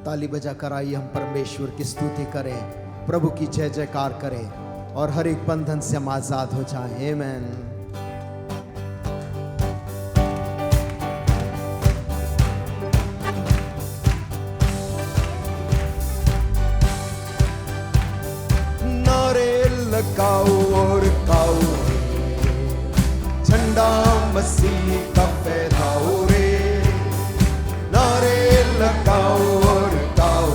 ताली बजाकर आइए हम परमेश्वर की स्तुति करें, प्रभु की जय जयकार करें और हर एक बंधन से हम आजाद हो जाएं। आमीन। नारे लगाओ और गाओ झंडा मसीह का फहराओ रे, नारे लगाओ और गाओ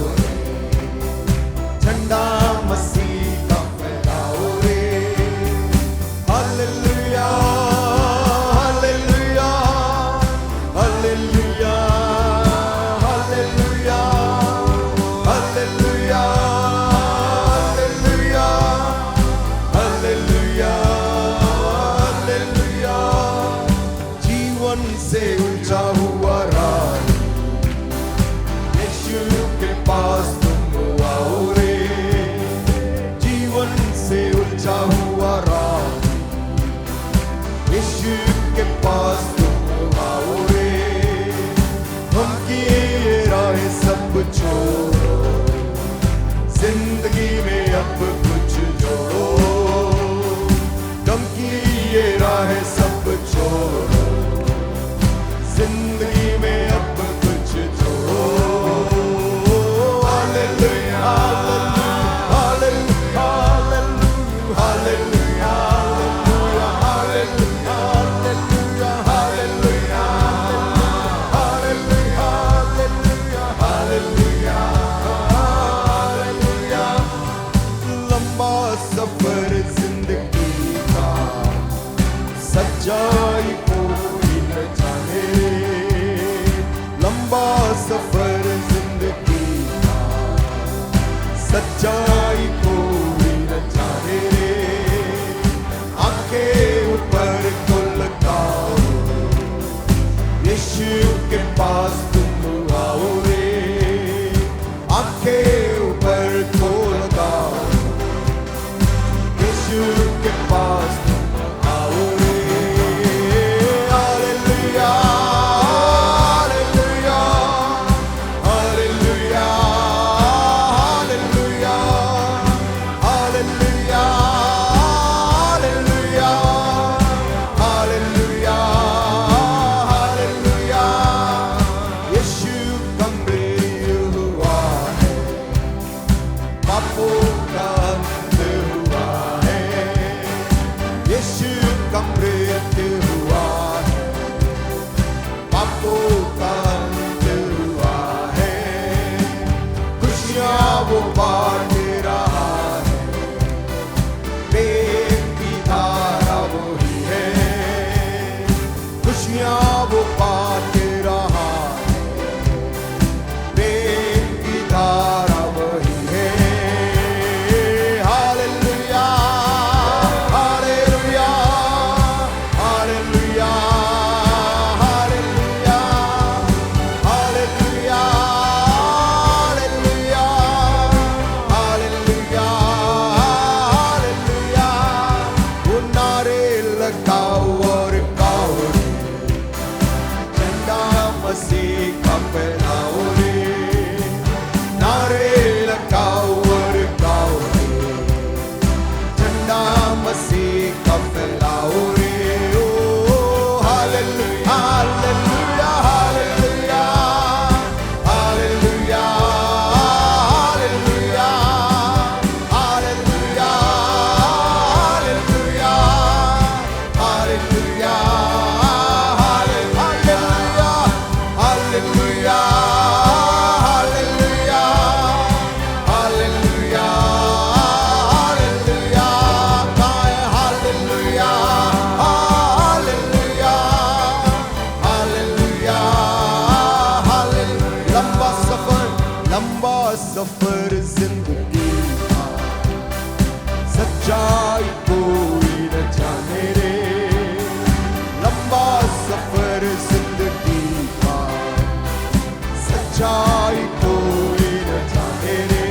झंडा मसीह का फहराओ रे। Hallelujah hallelujah hallelujah hallelujah hallelujah hallelujah hallelujah. जीवन से ऊंचा हुआ राज यीशु के पास तुम आओ रे, जीवन से ऊंचा हुआ राज यीशु के पास तुम आओ रे। हम किए ये राह सब छोड़ो, जिंदगी में अब कुछ जोड़ो। हम किए ये राह सब छोड़ो, जिंदगी में अब कुछ जोड़ो। सफर जिंदगी का सच्चाई कोई न जाने, लंबा सफर जिंदगी का सच्चाई कोई न जाने। आंखें ऊपर को लगाओ, यीशु के पास तुम आओ रे। आंखें ऊपर को लगाओ, यीशु के पास तुम आओ रे। Hallelujah hallelujah hallelujah hallelujah hallelujah hallelujah hallelujah hallelujah. Yeshu का मृत्यु हुआ है, पापों का अंत हुआ है। यीशु का मृत्यु हुआ है, पापों का अंत हुआ है। खुशियाँ वो बांट रहा है, प्रेम की धारा वही है। खुशियाँ वो बांट रहा है, प्रेम की धारा वही है। हालेलुया हालेलुया हालेलुया लगाओ और गाओ रे, झंडा मसीह का फहराओ रे, नारे लगाओ और गाओ रे, झंडा मसीह का फहराओ रे। ओ hallelujah hallelujah hallelujah hallelujah hallelujah hallelujah hallelujah hallelujah hallelujah hallelujah hallelujah hallelujah गाए हालेलुया हालेलुया हालेलुया हालेलुया। लंबा सफर जिंदगी का, सच्चाई कोई न जाने रे, लंबा सफर जिंदगी का, सच्चाई कोई न जाने रे,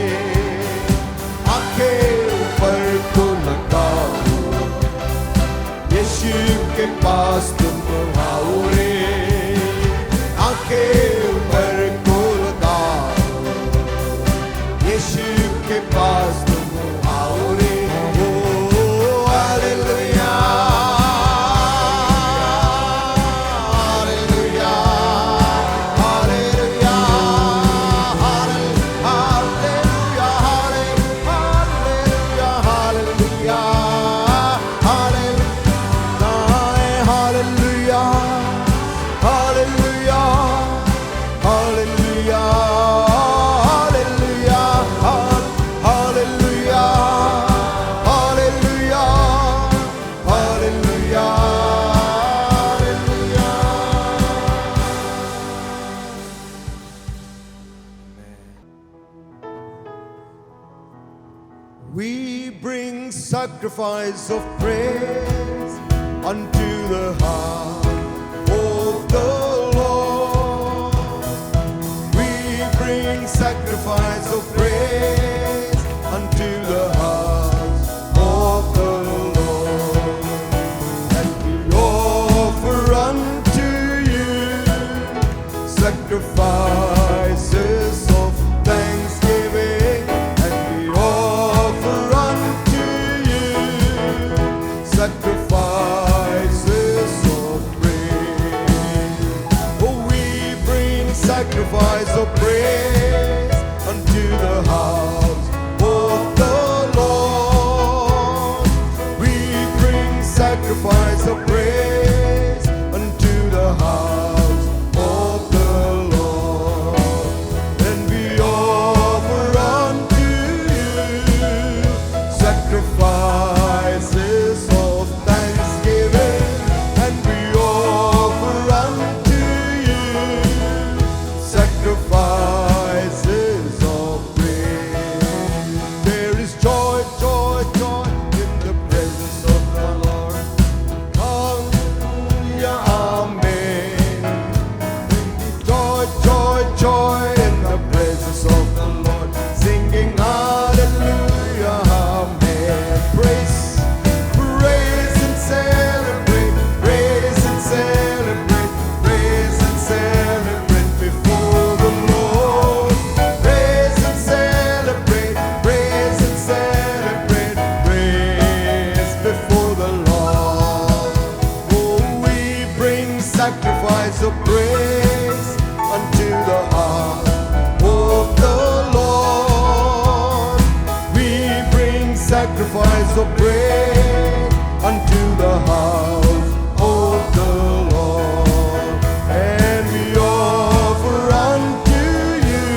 आंखें ऊपर को लगाओ, यीशु के पास तुम आओ रे, आंखें ऊपर को लगाओ, यीशु के पास तुम आओ रे। ओ hallelujah hallelujah hallelujah hallelujah hallelujah hallelujah hallelujah hallelujah hallelujah hallelujah hallelujah hallelujah hallelujah hallelujah hallelujah. We bring sacrifice of praise unto the heart of the Lord. We bring sacrifice of praise unto the heart of the Lord. And we offer unto you sacrifices of thanksgiving. And we offer unto you sacrifices of praise. Oh, we bring sacrifice of praise unto the house of the Lord. We bring sacrifice of praise unto the house of the Lord. And we offer unto you sacrifices of thanksgiving. And we offer unto you sacrifices of praise. There is joy, joy, joy in the presence of the Lord. Hallelujah, amen. Joy, joy, joy in the presence of the Lord. Singing hallelujah, amen. Praise, praise and celebrate, praise and celebrate, praise and celebrate before the Lord. Praise and celebrate, praise and celebrate, praise before the Lord. Oh, we bring sacrifice of praise unto the heart of the Lord. We bring sacrifice of praise unto the house of the Lord. And we offer unto you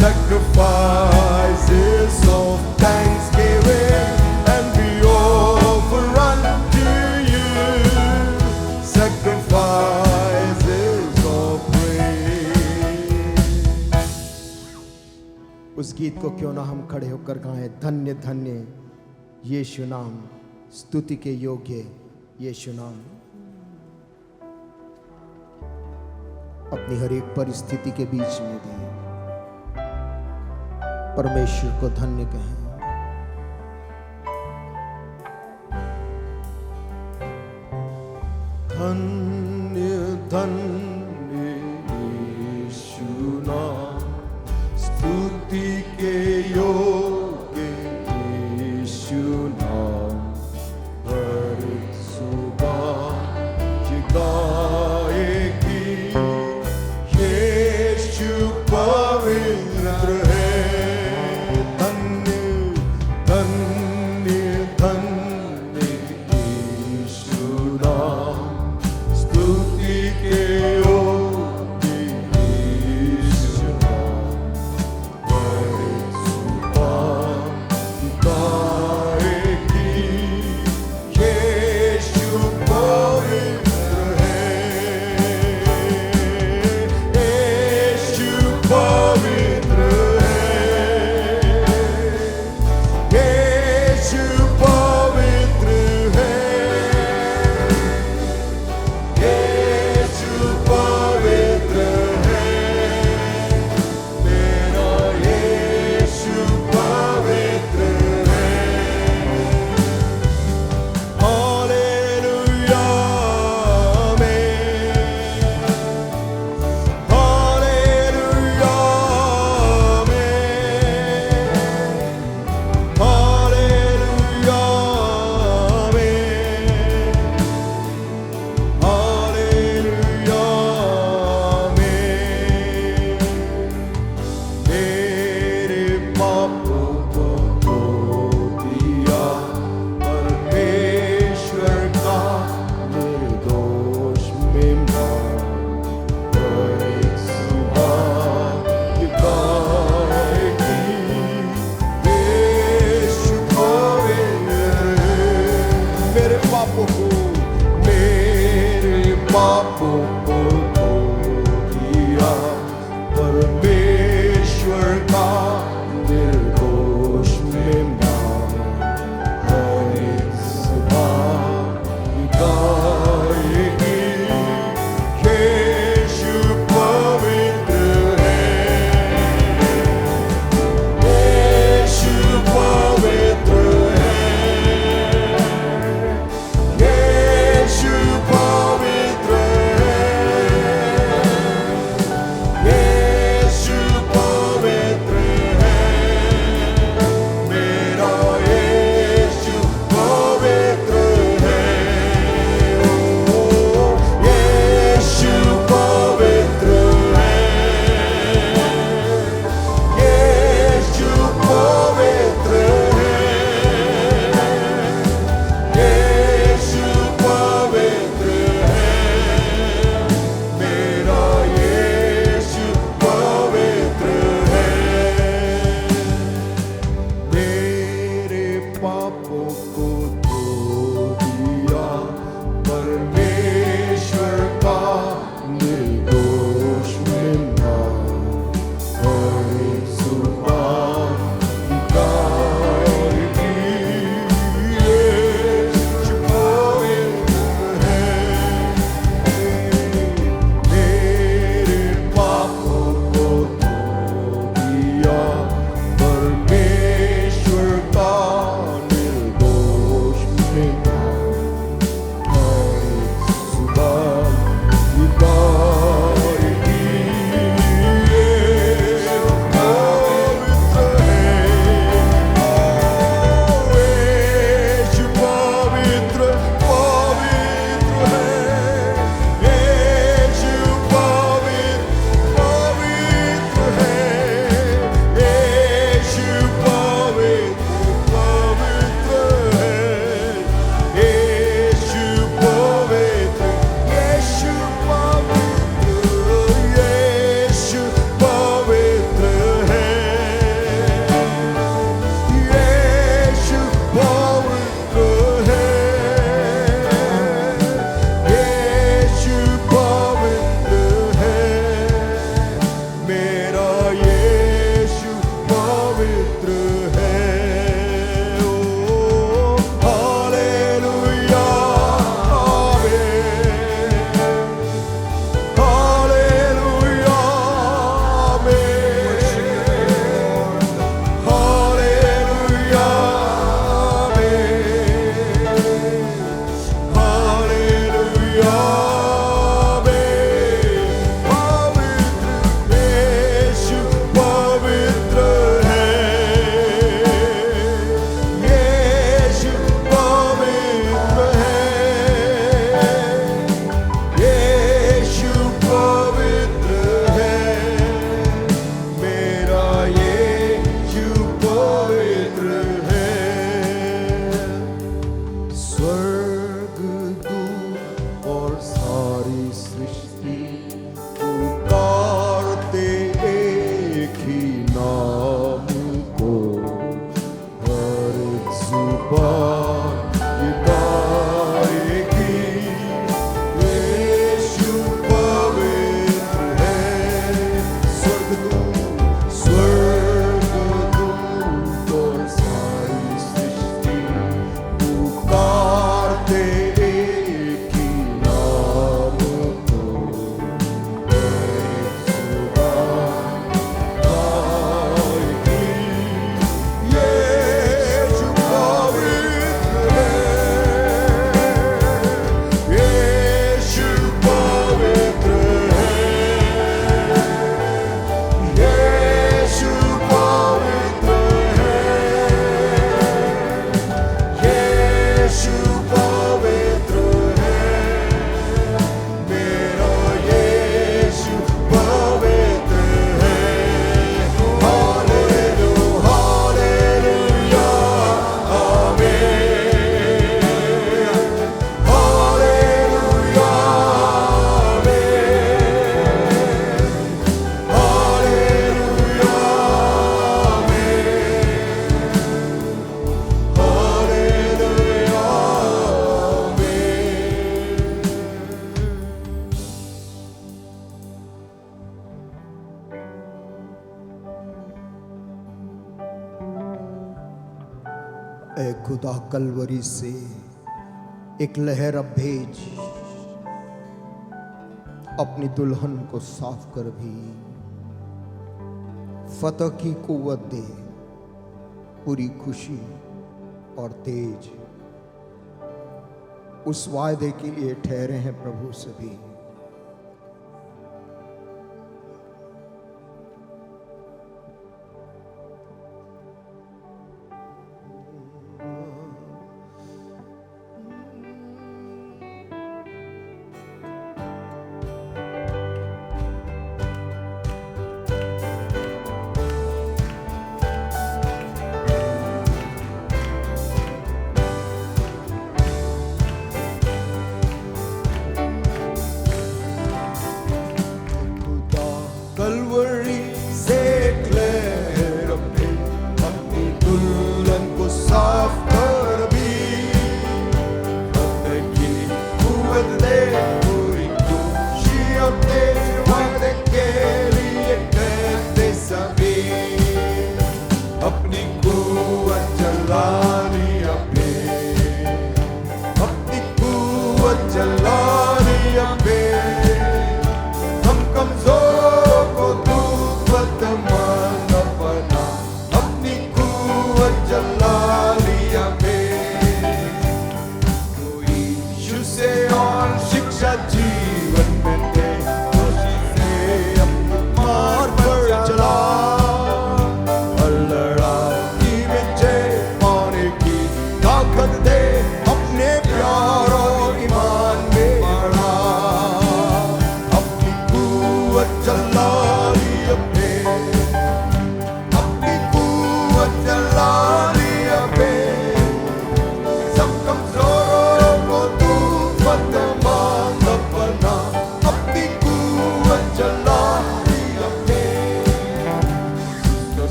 sacrifices of thanksgiving. And we offer unto you sacrifices of praise. उस गीत को क्यों ना हम खड़े होकर गाएं। धन्य धन्य यीशु नाम, स्तुति के योग्य यीशु नाम। अपनी हर एक परिस्थिति के बीच में भी परमेश्वर को धन्य कहें। धन्य धन्य यीशु नाम, स्तुति के योग्य यीशु नाम। हर सुबह गाएगी यीशु पवित्र है। धन्य धन्य धन्य यीशु नाम, स्तुति के योग्य यीशु नाम। हर सुबह गाएगी यीशु पवित्र है। यीशु पवित्र है। यीशु पवित्र है। यीशु पवित्र है। मेरा यीशु पवित्र है। Hallelujah amen. Hallelujah amen. Hallelujah amen. Hallelujah amen. मेरे पापों को धो दिया परमेश्वर का निर्दोष मेमना। हर एक सुबह गाएगी यीशु पवित्र है। मेरे पापों को धो दिया परमेश्वर का निर्दोष मेमना। हर एक सुबह गाएगी यीशु पवित्र है। यीशु पवित्र है। यीशु पवित्र है। खुदा कलवरी से एक लहर अब भेज, अपनी दुल्हन को साफ कर भी फतह की कुव्वत दे, पूरी खुशी और तेज उस वायदे के लिए ठहरे हैं प्रभु सभी।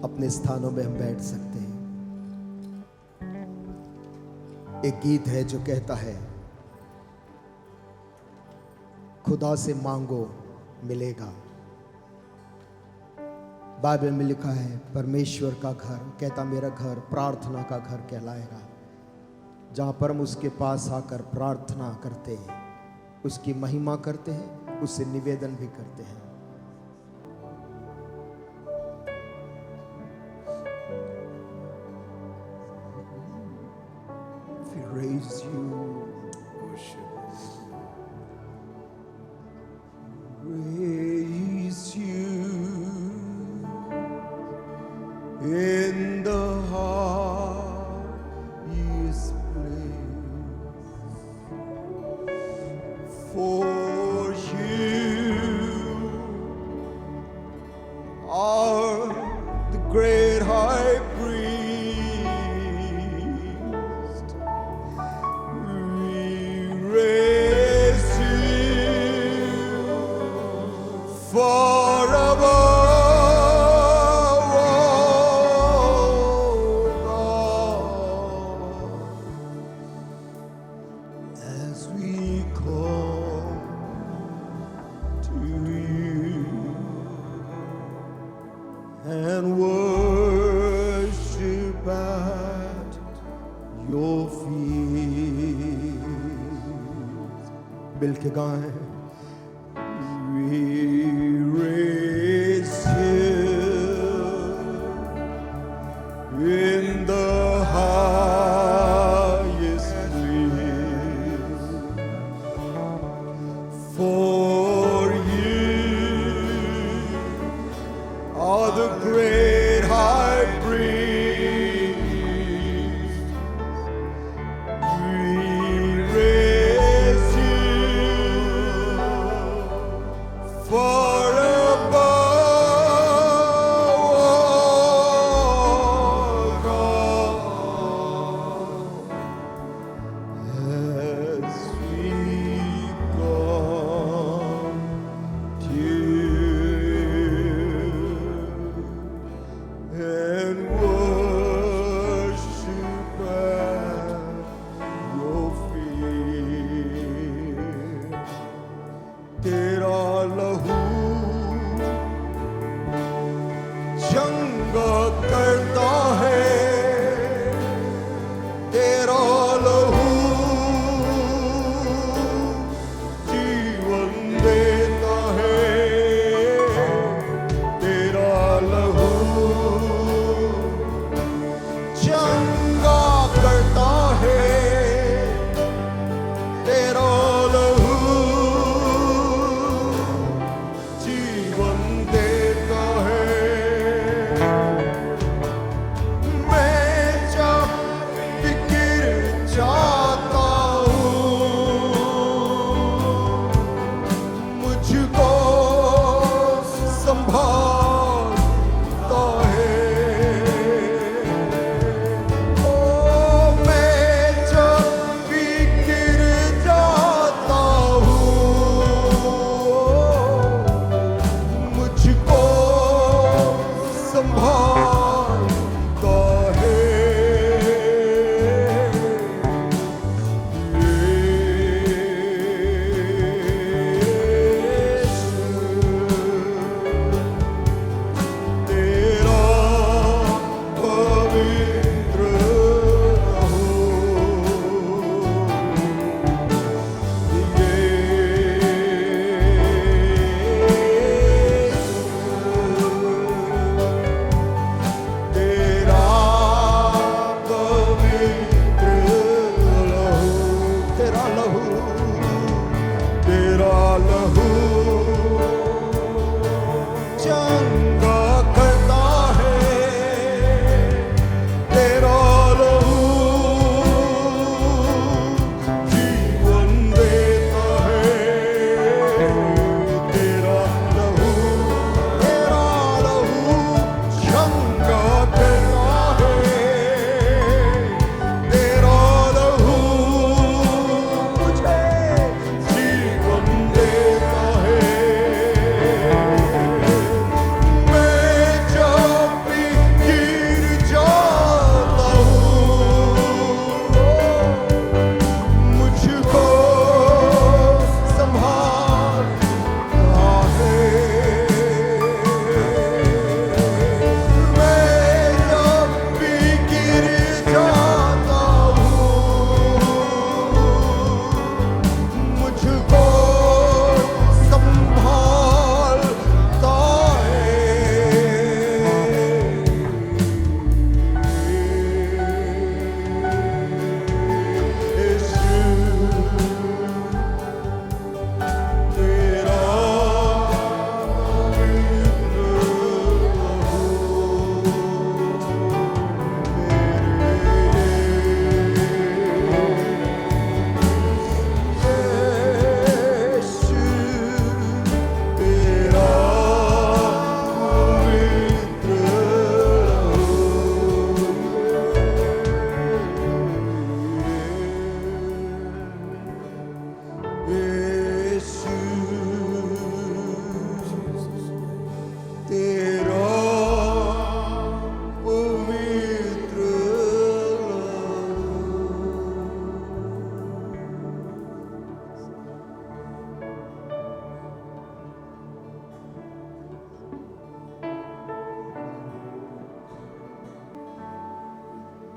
अपने स्थानों में हम बैठ सकते हैं। एक गीत है जो कहता है, खुदा से मांगो मिलेगा। बाइबल में लिखा है, परमेश्वर का घर, कहता मेरा घर प्रार्थना का घर कहलाएगा, जहां पर हम उसके पास आकर प्रार्थना करते हैं, उसकी महिमा करते हैं, उससे निवेदन भी करते हैं। Raise you, raise you in the highest place. forever. As we come to you and worship at your feet, मिल के गाएं. We raise you in the highest place, for you are the great high priest. We raise you for above God, as we come to you and worship at your feet. तेरा लहू जंग करता है, तेरा लहू जीवन देता है, तेरा लहू जंगा करता है, तेरा लहू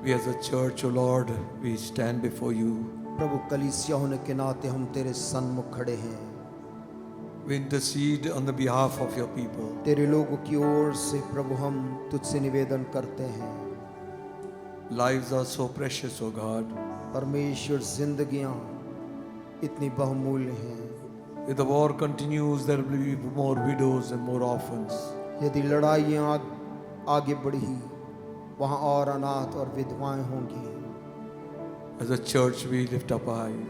We as a church, O Lord, we stand before you. प्रभु कलीसिया होने के नाते हम तेरे सन्मुख खड़े हैं। We intercede on the behalf of your people. तेरे लोगों की ओर से प्रभु हम तुझसे निवेदन करते हैं। Lives are so precious, O God. परमेश्वर, जिंदगियां इतनी बहुमूल्य हैं। If the war continues, there will be more widows and more orphans. यदि लड़ाइयां आगे बढ़ी, वहाँ और अनाथ और विधवाएं होंगी। As a church, we lift up our eyes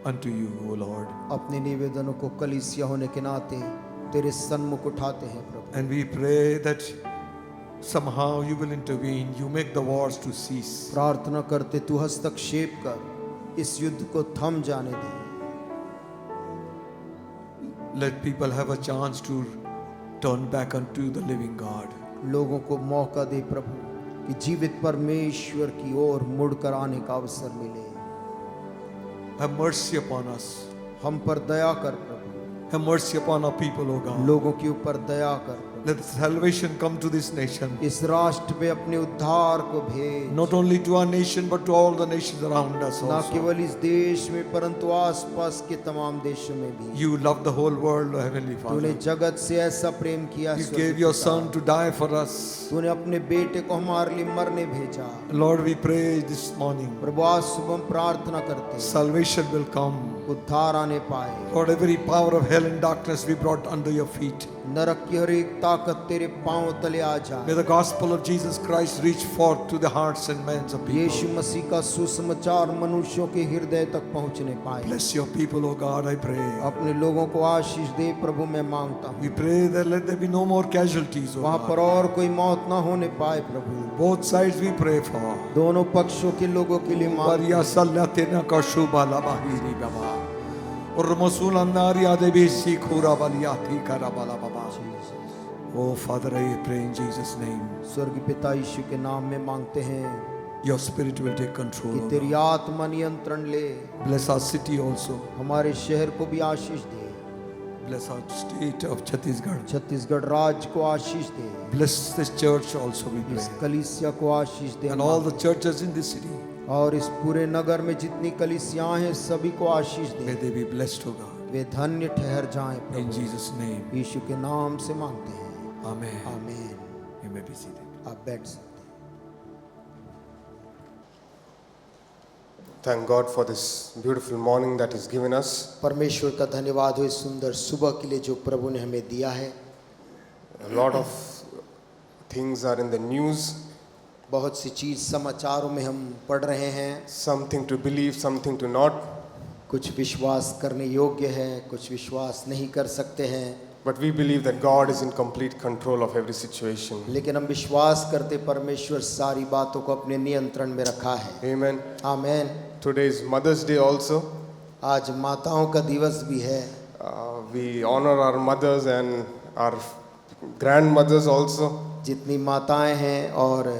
unto you, O Lord. अपने निवेदनों को कलीसिया होने के नाते तेरे सन्मुख उठाते हैं प्रभु। And we pray that somehow you will intervene, you make the wars to cease. प्रार्थना करते तू हस्तक्षेप कर, इस युद्ध को थम जाने दे। Let people have a chance to turn back unto the living God. लोगों को मौका दे प्रभु कि जीवित परमेश्वर की ओर मुड़कर आने का अवसर मिले। Have mercy upon us. हम पर दया कर प्रभु, Have mercy upon our people, O God. लोगों के ऊपर दया कर। Let salvation come to this nation. इस राष्ट्र पे अपने उद्धार को भेज। Not only to our nation, but to all the nations around us ना also. केवल इस देश में परंतु आसपास के तमाम देशों में भी। You love the whole world, O Heavenly तूने Father. जगत से ऐसा प्रेम किया। You gave your Son to die for us. तूने अपने बेटे को हमारे लिए मरने भेजा। Lord, we pray this morning, प्रभु आज सुबह हम प्रार्थना करते हैं, salvation will come. उद्धार आने पाए। Lord, every power of hell and darkness we brought under your feet. नरक की हर एक ताकत तेरे पांव तले आ जाए। May the gospel of Jesus Christ reach forth to the hearts and minds of Yeshu people. मसीह का सुसमाचार मनुष्यों के हृदय तक पहुंचने पाए। Bless your people, O God, I pray. अपने लोगों को आशीष दे प्रभु, मैं मांगता हूँ। We pray that let there be no more casualties, O वहाँ पर God. और कोई मौत ना होने पाए प्रभु। Both sides we pray for. दोनों पक्षों के लोगों के लिए मांगता Maria sallatina kashuba la bahiri baba. और मसूल अंदारी आदे भी सीखूरा बलियाती करा बाला बाबा। Oh Father, I pray in Jesus' name. स्वर्गीय पिता यीशु के नाम में मांगते हैं Your Spirit will take control. कि O तेरी God. आत्मा नियंत्रण ले। Bless our city also. हमारे शहर को भी आशीष दे। Bless our state of Chhattisgarh. Chhattisgarh राज्य को आशीष दे। Bless this church also, we इस pray. कलीसिया को आशीष दे। And all the churches in this city, और इस पूरे नगर में जितनी कलीसियां हैं सभी को आशीष may they. they be blessed, O God. वे धन्य ठहर जाएं In प्रभु, Jesus' name. यीशु के नाम से मांगते हैं। Amen. आमीन। You may be seated. आप बैठ सकते हैं। Thank God for this beautiful morning that He's given us. परमेश्वर का धन्यवाद हो इस सुंदर सुबह के लिए जो प्रभु ने हमें दिया है। A lot of things are in the news, बहुत सी चीज समाचारों में हम पढ़ रहे हैं। something to believe, something to not. कुछ विश्वास करने योग्य है, कुछ विश्वास नहीं कर सकते हैं। But we believe that God is in complete control of every situation. लेकिन हम विश्वास करते परमेश्वर सारी बातों को अपने नियंत्रण में रखा है। Amen. आमीन। Today is Mother's Day also. आज माताओं का दिवस भी है। We honor our mothers and our grandmothers also. जितनी माताएं हैं और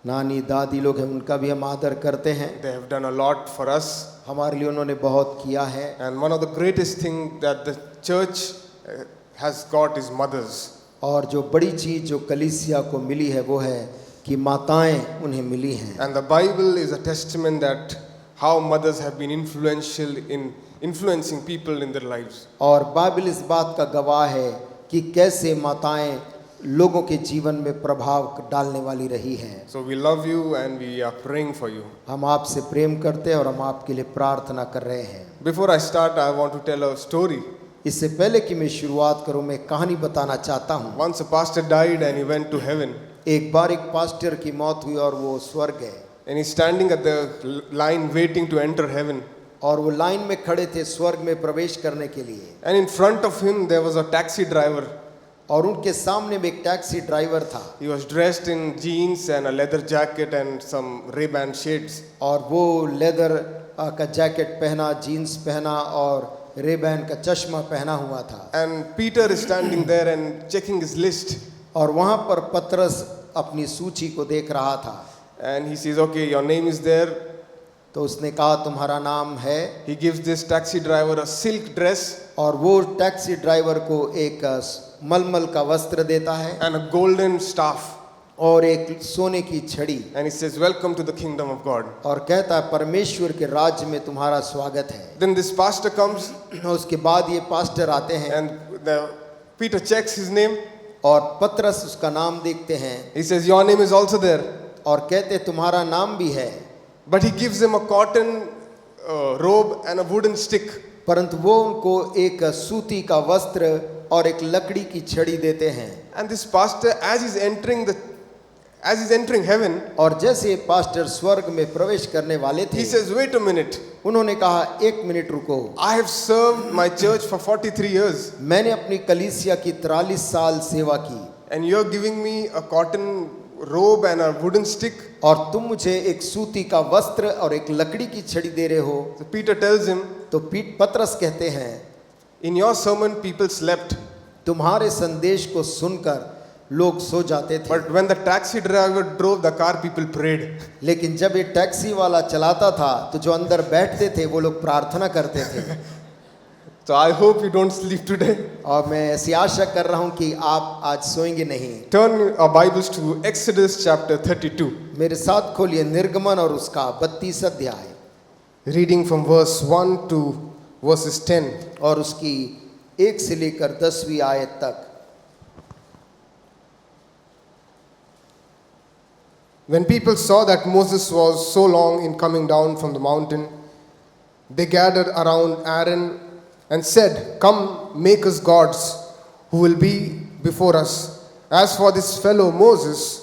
नानी दादी लोग हैं उनका भी हम आदर करते हैं। They have done a lot for us. हमारे लिए उन्होंने बहुत किया है। And one of the greatest things that the church has got is mothers. और जो बड़ी चीज जो कलीसिया को मिली है वो है कि माताएं उन्हें मिली हैं। And the Bible is a testament that how mothers have been influential in influencing people in their lives. और बाइबल इस बात का गवाह है कि कैसे माताएं लोगों के जीवन में प्रभाव डालने वाली रही हैं। So we love you and we are praying for you. हम आपसे प्रेम करते हैं और हम आपके लिए प्रार्थना कर रहे हैं। Before I start, I want to tell a story. इससे पहले कि मैं शुरुआत करूं, मैं कहानी बताना चाहता हूं। Once a pastor died and he went to heaven. एक बार एक पास्टर की मौत हुई और वो स्वर्ग गए। And he's standing at the line waiting to enter heaven. और वो लाइन में खड़े थे स्वर्ग में प्रवेश करने के लिए। And in front of him there was a taxi driver. और उनके सामने में एक टैक्सी ड्राइवर था। He was dressed in jeans and a leather jacket and some Ray-Ban shades. और वो लेदर का जैकेट पहना, जीन्स पहना और रेबैन का चश्मा पहना हुआ था। And Peter is standing there and checking his list. और वहाँ पर पतरस अपनी सूची को देख रहा था। And he says, okay, your name is there. तो उसने कहा तुम्हारा नाम है। He gives this taxi driver a silk dress और वो टैक्सी ड्राइवर को एक मलमल का वस्त्र देता है and a golden staff. और एक सोने की छड़ी, and he says, "Welcome to the kingdom of God." और कहता है परमेश्वर के राज्य में तुम्हारा स्वागत है। Then this pastor comes, उसके बाद ये पास्टर आते हैं and Peter checks his name. और पतरस उसका नाम देखते हैं He says, "Your name is also there." और कहते तुम्हारा नाम भी है, But he gives him a cotton robe and a wooden stick. परंतु वो उनको एक सूती का वस्त्र और एक लकड़ी की छड़ी देते हैं। And this pastor, as he's entering heaven, और जैसे पास्टर स्वर्ग में प्रवेश करने वाले थे, he says, "Wait a minute. उन्होंने कहा एक मिनट रुको, I have served my church for 43 years, मैंने अपनी कलीसिया की 43 साल सेवा की and you're giving me a cotton robe and a wooden stick." और तुम मुझे एक सूती का वस्त्र और एक लकड़ी की छड़ी दे रहे हो। So Peter tells him, तो पतरस कहते हैं, "In your sermon, people slept, तुम्हारे संदेश को सुनकर लोग सो जाते थे, but when the taxi driver drove the car, people prayed." लेकिन जब ये टैक्सी वाला चलाता था तो जो अंदर बैठते थे वो लोग प्रार्थना करते थे। So I hope you don't sleep today. और मैं ऐसी आशा कर रहा हूं कि आप आज सोएंगे नहीं। Turn our Bibles to Exodus chapter 32, मेरे साथ खोलिए निर्गमन और उसका 32 अध्याय, reading from verse 1 to verses 10. और उसकी 1 से लेकर 10वीं आयत तक। When people saw that Moses was so long in coming down from the mountain, they gathered around Aaron and said, "Come, make us gods who will be before us. As for this fellow Moses,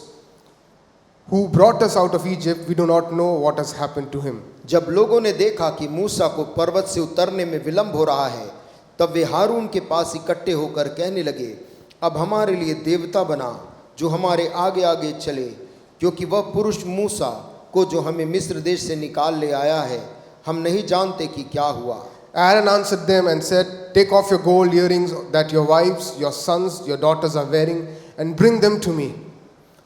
who brought us out of Egypt, we do not know what has happened to him." जब लोगों ने देखा कि मूसा को पर्वत से उतरने में विलंब हो रहा है, तब वे हारून के पास इकट्ठे होकर कहने लगे, अब हमारे लिए देवता बना जो हमारे आगे आगे चले, क्योंकि वह पुरुष मूसा को जो हमें मिस्र देश से निकाल ले आया है, हम नहीं जानते कि क्या हुआ। Aaron answered them and said, "Take off your gold earrings that your wives, your sons, your daughters are wearing, and bring them to me."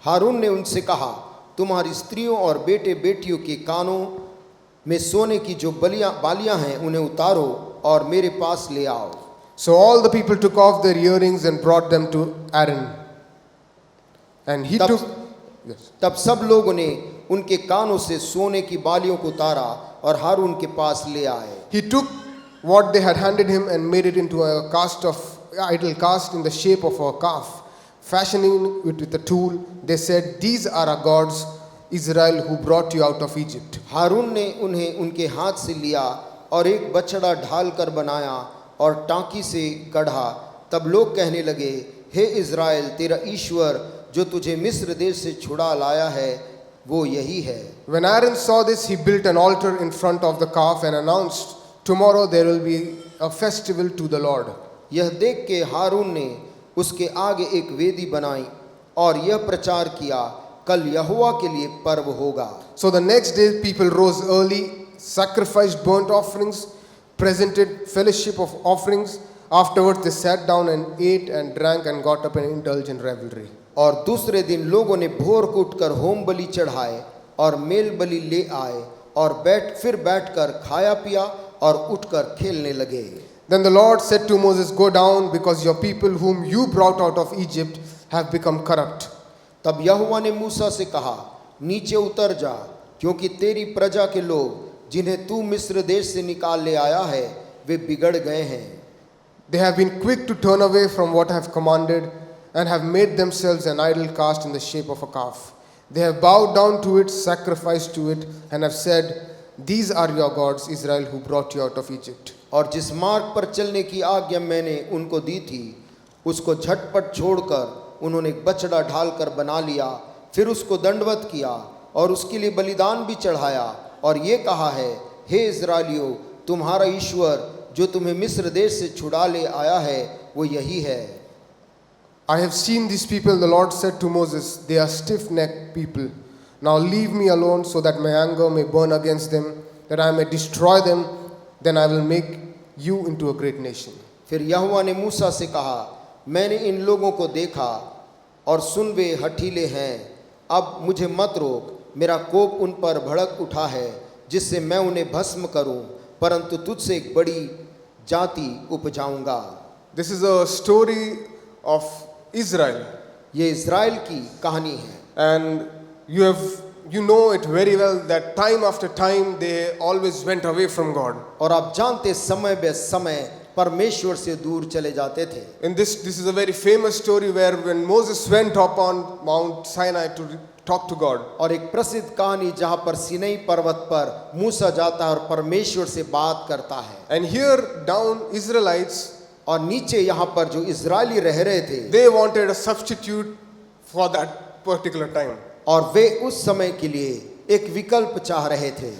हारून ने उनसे कहा, तुम्हारी स्त्रियों और बेटे बेटियों के कानों में सोने की जो बालियां हैं उन्हें उतारो और मेरे पास ले आओ। So all the people took off their earrings and brought them to Aaron. And he तब- took, yes. तब सब लोगों ने उनके कानों से सोने की बालियों को उतारा और हारून के पास ले आए। He took what they had handed him and made it into a idol cast in the shape of a calf. Fashioning it with a tool, they said, "These are our gods, Israel, who brought you out of Egypt." हारून ने उन्हें उनके हाथ से लिया और एक बछड़ा ढाल कर बनाया और टांकी से गढ़ा। तब लोग कहने लगे, हे इज़राइल, तेरा ईश्वर जो तुझे मिस्र देश से छुड़ा लाया है वो यही है। When Aaron saw this, he built an altar in front of the calf and announced, "Tomorrow there will be a festival to the Lord." यह देख के हारून ने उसके आगे एक वेदी बनाई और यह प्रचार किया, कल यहोवा के लिए पर्व होगा। So the next day people rose early, sacrificed burnt offerings, presented fellowship of offerings. Afterwards they sat down and ate and drank and got up and indulged in revelry. और दूसरे दिन लोगों ने भोर को उठकर होम बलि चढ़ाए और मेल बलि ले आए और बैठकर खाया पिया और उठकर खेलने लगे। Then the Lord said to Moses, "Go down, because your people whom you brought out of Egypt have become corrupt." तब यहोवा ने मूसा से कहा, नीचे उतर जा, क्योंकि तेरी प्रजा के लोग जिन्हें तू मिस्र देश से निकाल ले आया है वे बिगड़ गए हैं। They have been quick to turn away from what I have commanded and have made themselves an idol cast in the shape of a calf. They have bowed down to it, sacrificed to it, and have said, "These are your gods, Israel, who brought you out of Egypt." और जिस मार्ग पर चलने की आज्ञा मैंने उनको दी थी उसको झटपट छोड़कर उन्होंने एक बछड़ा ढालकर बना लिया, फिर उसको दंडवत किया और उसके लिए बलिदान भी चढ़ाया और ये कहा है, हे इज़राइलियों, तुम्हारा ईश्वर जो तुम्हें मिस्र देश से छुड़ा ले आया है वो यही है। I have seen these people, the Lord said to Moses, "They are stiff-necked people. Now leave me alone so that my anger may burn against them, that I may destroy them. Then I will make you into a great nation." फिर यहोवा ने मूसा से कहा, मैंने इन लोगों को देखा और सुन वे हठीले हैं, अब मुझे मत रोक, मेरा कोप उन पर भड़क उठा है जिससे मैं उन्हें भस्म करूं, परंतु तुझसे एक बड़ी जाति उपजाऊंगा। This is a story of Israel ये इज़राइल की कहानी है। And you know it very well that time after time they always went away from God. और आप जानते समय बे समय परमेश्वर से दूर चले जाते थे। In this is a very famous story where when Moses went up on Mount Sinai to talk to God. और एक प्रसिद्ध कहानी जहां पर सीनै पर्वत पर मूसा जाता है और परमेश्वर से बात करता है। And here down Israelites, और नीचे यहाँ पर जो इजरायली रह रहे थे, they wanted a substitute for that particular time. और वे उस समय के लिए एक विकल्प चाह रहे थे।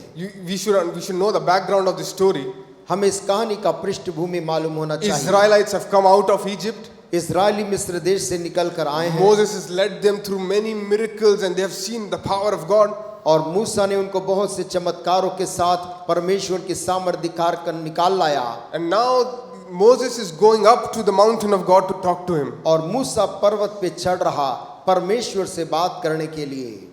We should know the background of the story. हमें इस कहानी का पृष्ठभूमि मालूम होना चाहिए। Israelites have come out of Egypt. Israeli मिस्र देश से निकल कर आए हैं। Moses has led them through many miracles and they have seen the power of God. और मूसा ने उनको बहुत से चमत्कारों के साथ परमेश्वर की सामर्थ्य दिखाकर कर निकाल लाया। And now Moses is going up to the mountain of God to talk to him. और मूसा पर्वत पे चढ़ रहा परमेश्वर से बात करने के लिए।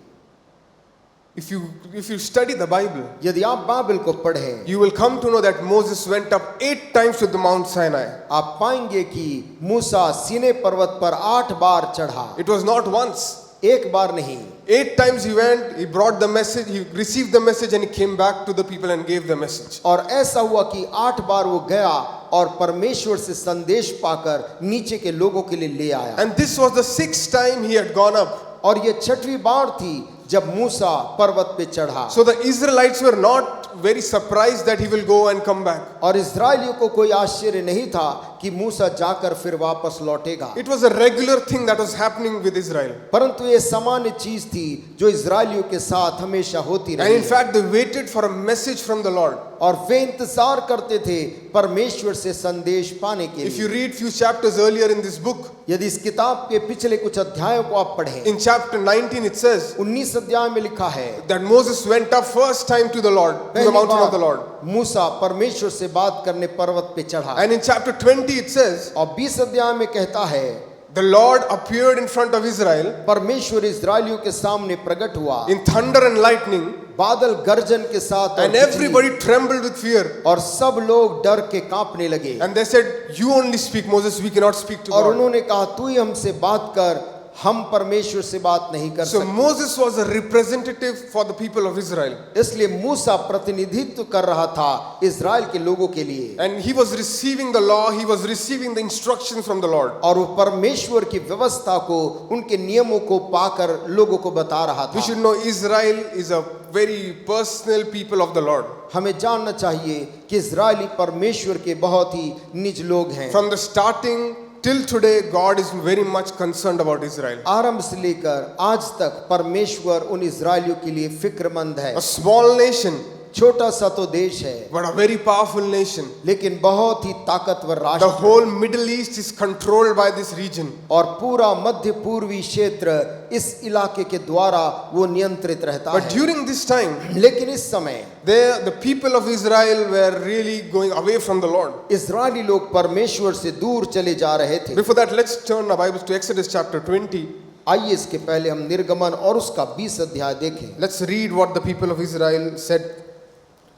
If you study the Bible, यदि आप बाइबल को पढ़ें, you will come to know that Moses went up 8 times to the Mount Sinai. आप पाएंगे कि मूसा सीनै पर्वत पर 8 बार चढ़ा। It was not once. एक बार नहीं, 8 times he went, he brought the message, he received the message and he came back to the people and gave the message. और ऐसा हुआ कि 8 बार वो गया और परमेश्वर से संदेश पाकर नीचे के लोगों के लिए ले आया। And this was the 6th time he had gone up. और ये 6वीं बार थी जब मूसा पर्वत पे चढ़ा। So the Israelites were not very surprised that he will go and come back. और इजरायलियों को कोई आश्चर्य नहीं था कि मूसा जाकर फिर वापस लौटेगा। It was a regular thing that was happening with Israel. परंतु ये सामान्य चीज थी जो इजरायलियों के साथ हमेशा होती And in रही। fact they waited for a message from the Lord. और वे इंतजार करते थे परमेश्वर से संदेश पाने के If you लिए। read few chapters earlier in this book, यदि इस किताब के पिछले कुछ अध्यायों को आप पढ़ें, in chapter 19 it says 19 अध्याय में लिखा है that Moses went up first time to the Lord, to the पहली mountain of the bar Lord. मूसा परमेश्वर से बात करने पर्वत पे चढ़ा। And in chapter 20 it says और 20 अध्याय में कहता है the Lord appeared in front of Israel परमेश्वर इजरायलियों के सामने प्रकट हुआ in thunder and lightning, बादल गर्जन के साथ और and बिजली, everybody trembled with fear. और सब लोग डर के कांपने लगे। And they said, you only speak, Moses, we cannot speak to और God. उन्होंने कहा तू ही हमसे बात कर, हम परमेश्वर से बात नहीं कर So सकते। Moses was a representative for the people of Israel. इसलिए मूसा प्रतिनिधित्व कर रहा था इजराइल के लोगों के लिए। And he was receiving the law, he was receiving the instructions from the Lord. और वो परमेश्वर की व्यवस्था को, उनके नियमों को पाकर लोगों को बता रहा We था। should know Israel is a very personal people of the Lord. हमें जानना चाहिए कि इजरायली परमेश्वर के बहुत ही निज लोग हैं। From the starting till today, God is very much concerned about Israel. आरंभ से लेकर आज तक परमेश्वर उन इजरायलियों के लिए फिक्रमंद है। A small nation, छोटा सा तो देश है, but a very powerful nation. लेकिन बहुत ही ताकतवर The राष्ट्र, whole Middle East is controlled by this region. और पूरा मध्य पूर्वी क्षेत्र इस इलाके के द्वारा वो नियंत्रित रहता But है। during this time, लेकिन इस समय the people of Israel were really going away from the Lord. Israeli लोग परमेश्वर से दूर चले जा रहे थे। Before that, let's turn our Bibles to Exodus chapter 20. आइए इसके पहले हम निर्गमन और उसका 20 अध्याय देखें। Let's read what the people of Israel said.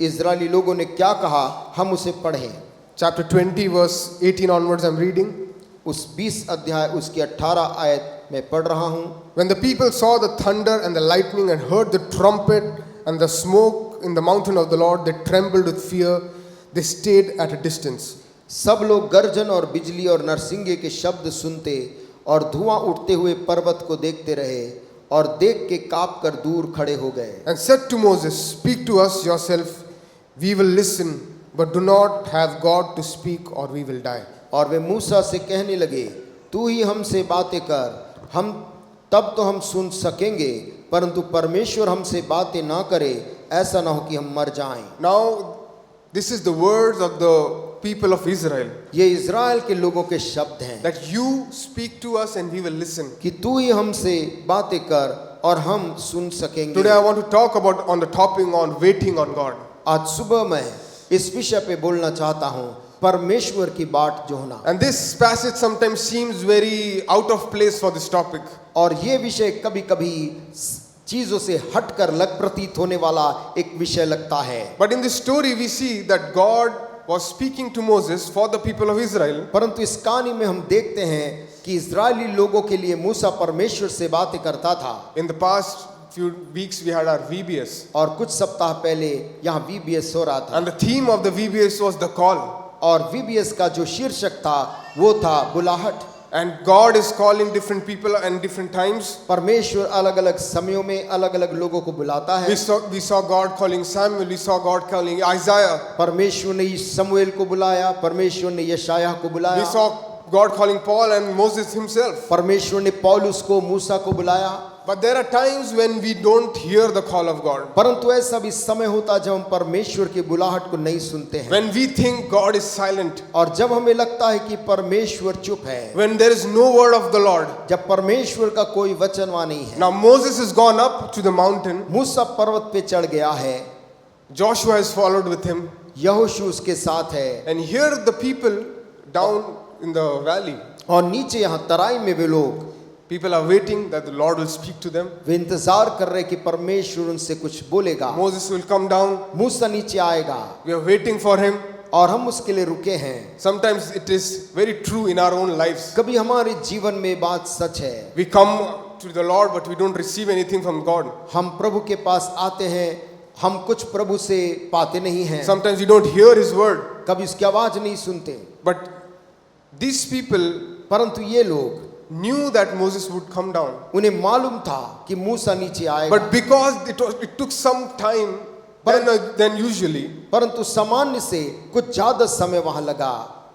Israeli लोगों ने क्या कहा, हम उसे पढ़ें। Chapter 20 verse 18 onwards I'm reading. उस 20 अध्याय उसकी 18 आयत में पढ़ रहा हूँ। When the people saw the thunder and the lightning and heard the trumpet and the smoke in the mountain of the Lord, they trembled with fear. They stayed at a distance. सब लोग गर्जन और बिजली और नरसिंगे के शब्द सुनते और धुआं उठते हुए पर्वत को देखते रहे और देख के कांप कर दूर खड़े हो गए। And said to Moses, speak to us yourself, we will listen, but do not have God to speak or we will die. और वे मूसा से कहने लगे, तू ही हमसे बातें कर, हम तब तो हम सुन सकेंगे, परंतु परमेश्वर हमसे बातें ना करे, ऐसा ना हो कि हम मर जाएं। Now, this is the words of the people of Israel. ये इज़राइल के लोगों के शब्द हैं That you speak to us and we will listen. कि तू ही हमसे बातें कर और हम सुन सकेंगे। Today I want to talk about on the topic on waiting on God. आज सुबह मैं इस विषय पे बोलना चाहता हूँ, परमेश्वर की बाट जोहना। And this passage sometimes seems very out of place for this topic. और ये विषय कभी-कभी चीजों से हटकर लग प्रतीत होने वाला एक विषय लगता है। But in this story we see that God was speaking to Moses for the people of Israel. परंतु इस कहानी में हम देखते हैं कि इजरायली लोगों के लिए मूसा परमेश्वर से बातें करता था। In the past few weeks we had our VBS, और कुछ सप्ताह पहले यहाँ VBS हो रहा था, and the theme of the VBS was the call. और VBS का जो शीर्षक था वो था बुलाहट। And God is calling different people and different times. परमेश्वर अलग अलग समयों में अलग अलग लोगों को बुलाता है। We saw God calling Samuel, we saw God calling Isaiah. परमेश्वर ने शमूएल को बुलाया, परमेश्वर ने यशायाह को We बुलाया, saw God calling Paul and Moses himself. परमेश्वर ने पौलुस को, मूसा को बुलाया। But there are times when we don't hear the call of God. परंतु ऐसा भी समय होता है जब हम परमेश्वर की बुलाहट को नहीं सुनते हैं, When we think God is silent. और जब हमें लगता है कि परमेश्वर चुप है, When there is no word of the Lord. जब परमेश्वर का कोई वचन वहां नहीं है। Now Moses has gone up to the mountain. मूसा पर्वत पे चढ़ गया है, Joshua has followed with him. यहोशू उसके साथ है, And here the people down in the valley. और नीचे यहाँ तराई में वे लोग, People are waiting that the Lord will speak to them. वे इंतजार कर रहे कि परमेश्वर उनसे कुछ बोलेगा। Moses will come down. मूसा नीचे आएगा We are waiting for him. और हम उसके लिए रुके हैं। Sometimes it is very true in our own lives. कभी हमारे जीवन में बात सच है, We come to the Lord but we don't receive anything from God. हम प्रभु के पास आते हैं, हम कुछ प्रभु से पाते नहीं हैं, Sometimes we don't hear his word. कभी उसकी आवाज नहीं सुनते। But these people परंतु ये लोग, knew that Moses would come down. उन्हें मालूम था कि मूसा नीचे आएगा, But because it took some time than usually, परंतु सामान्य से कुछ ज्यादा समय वहां लगा,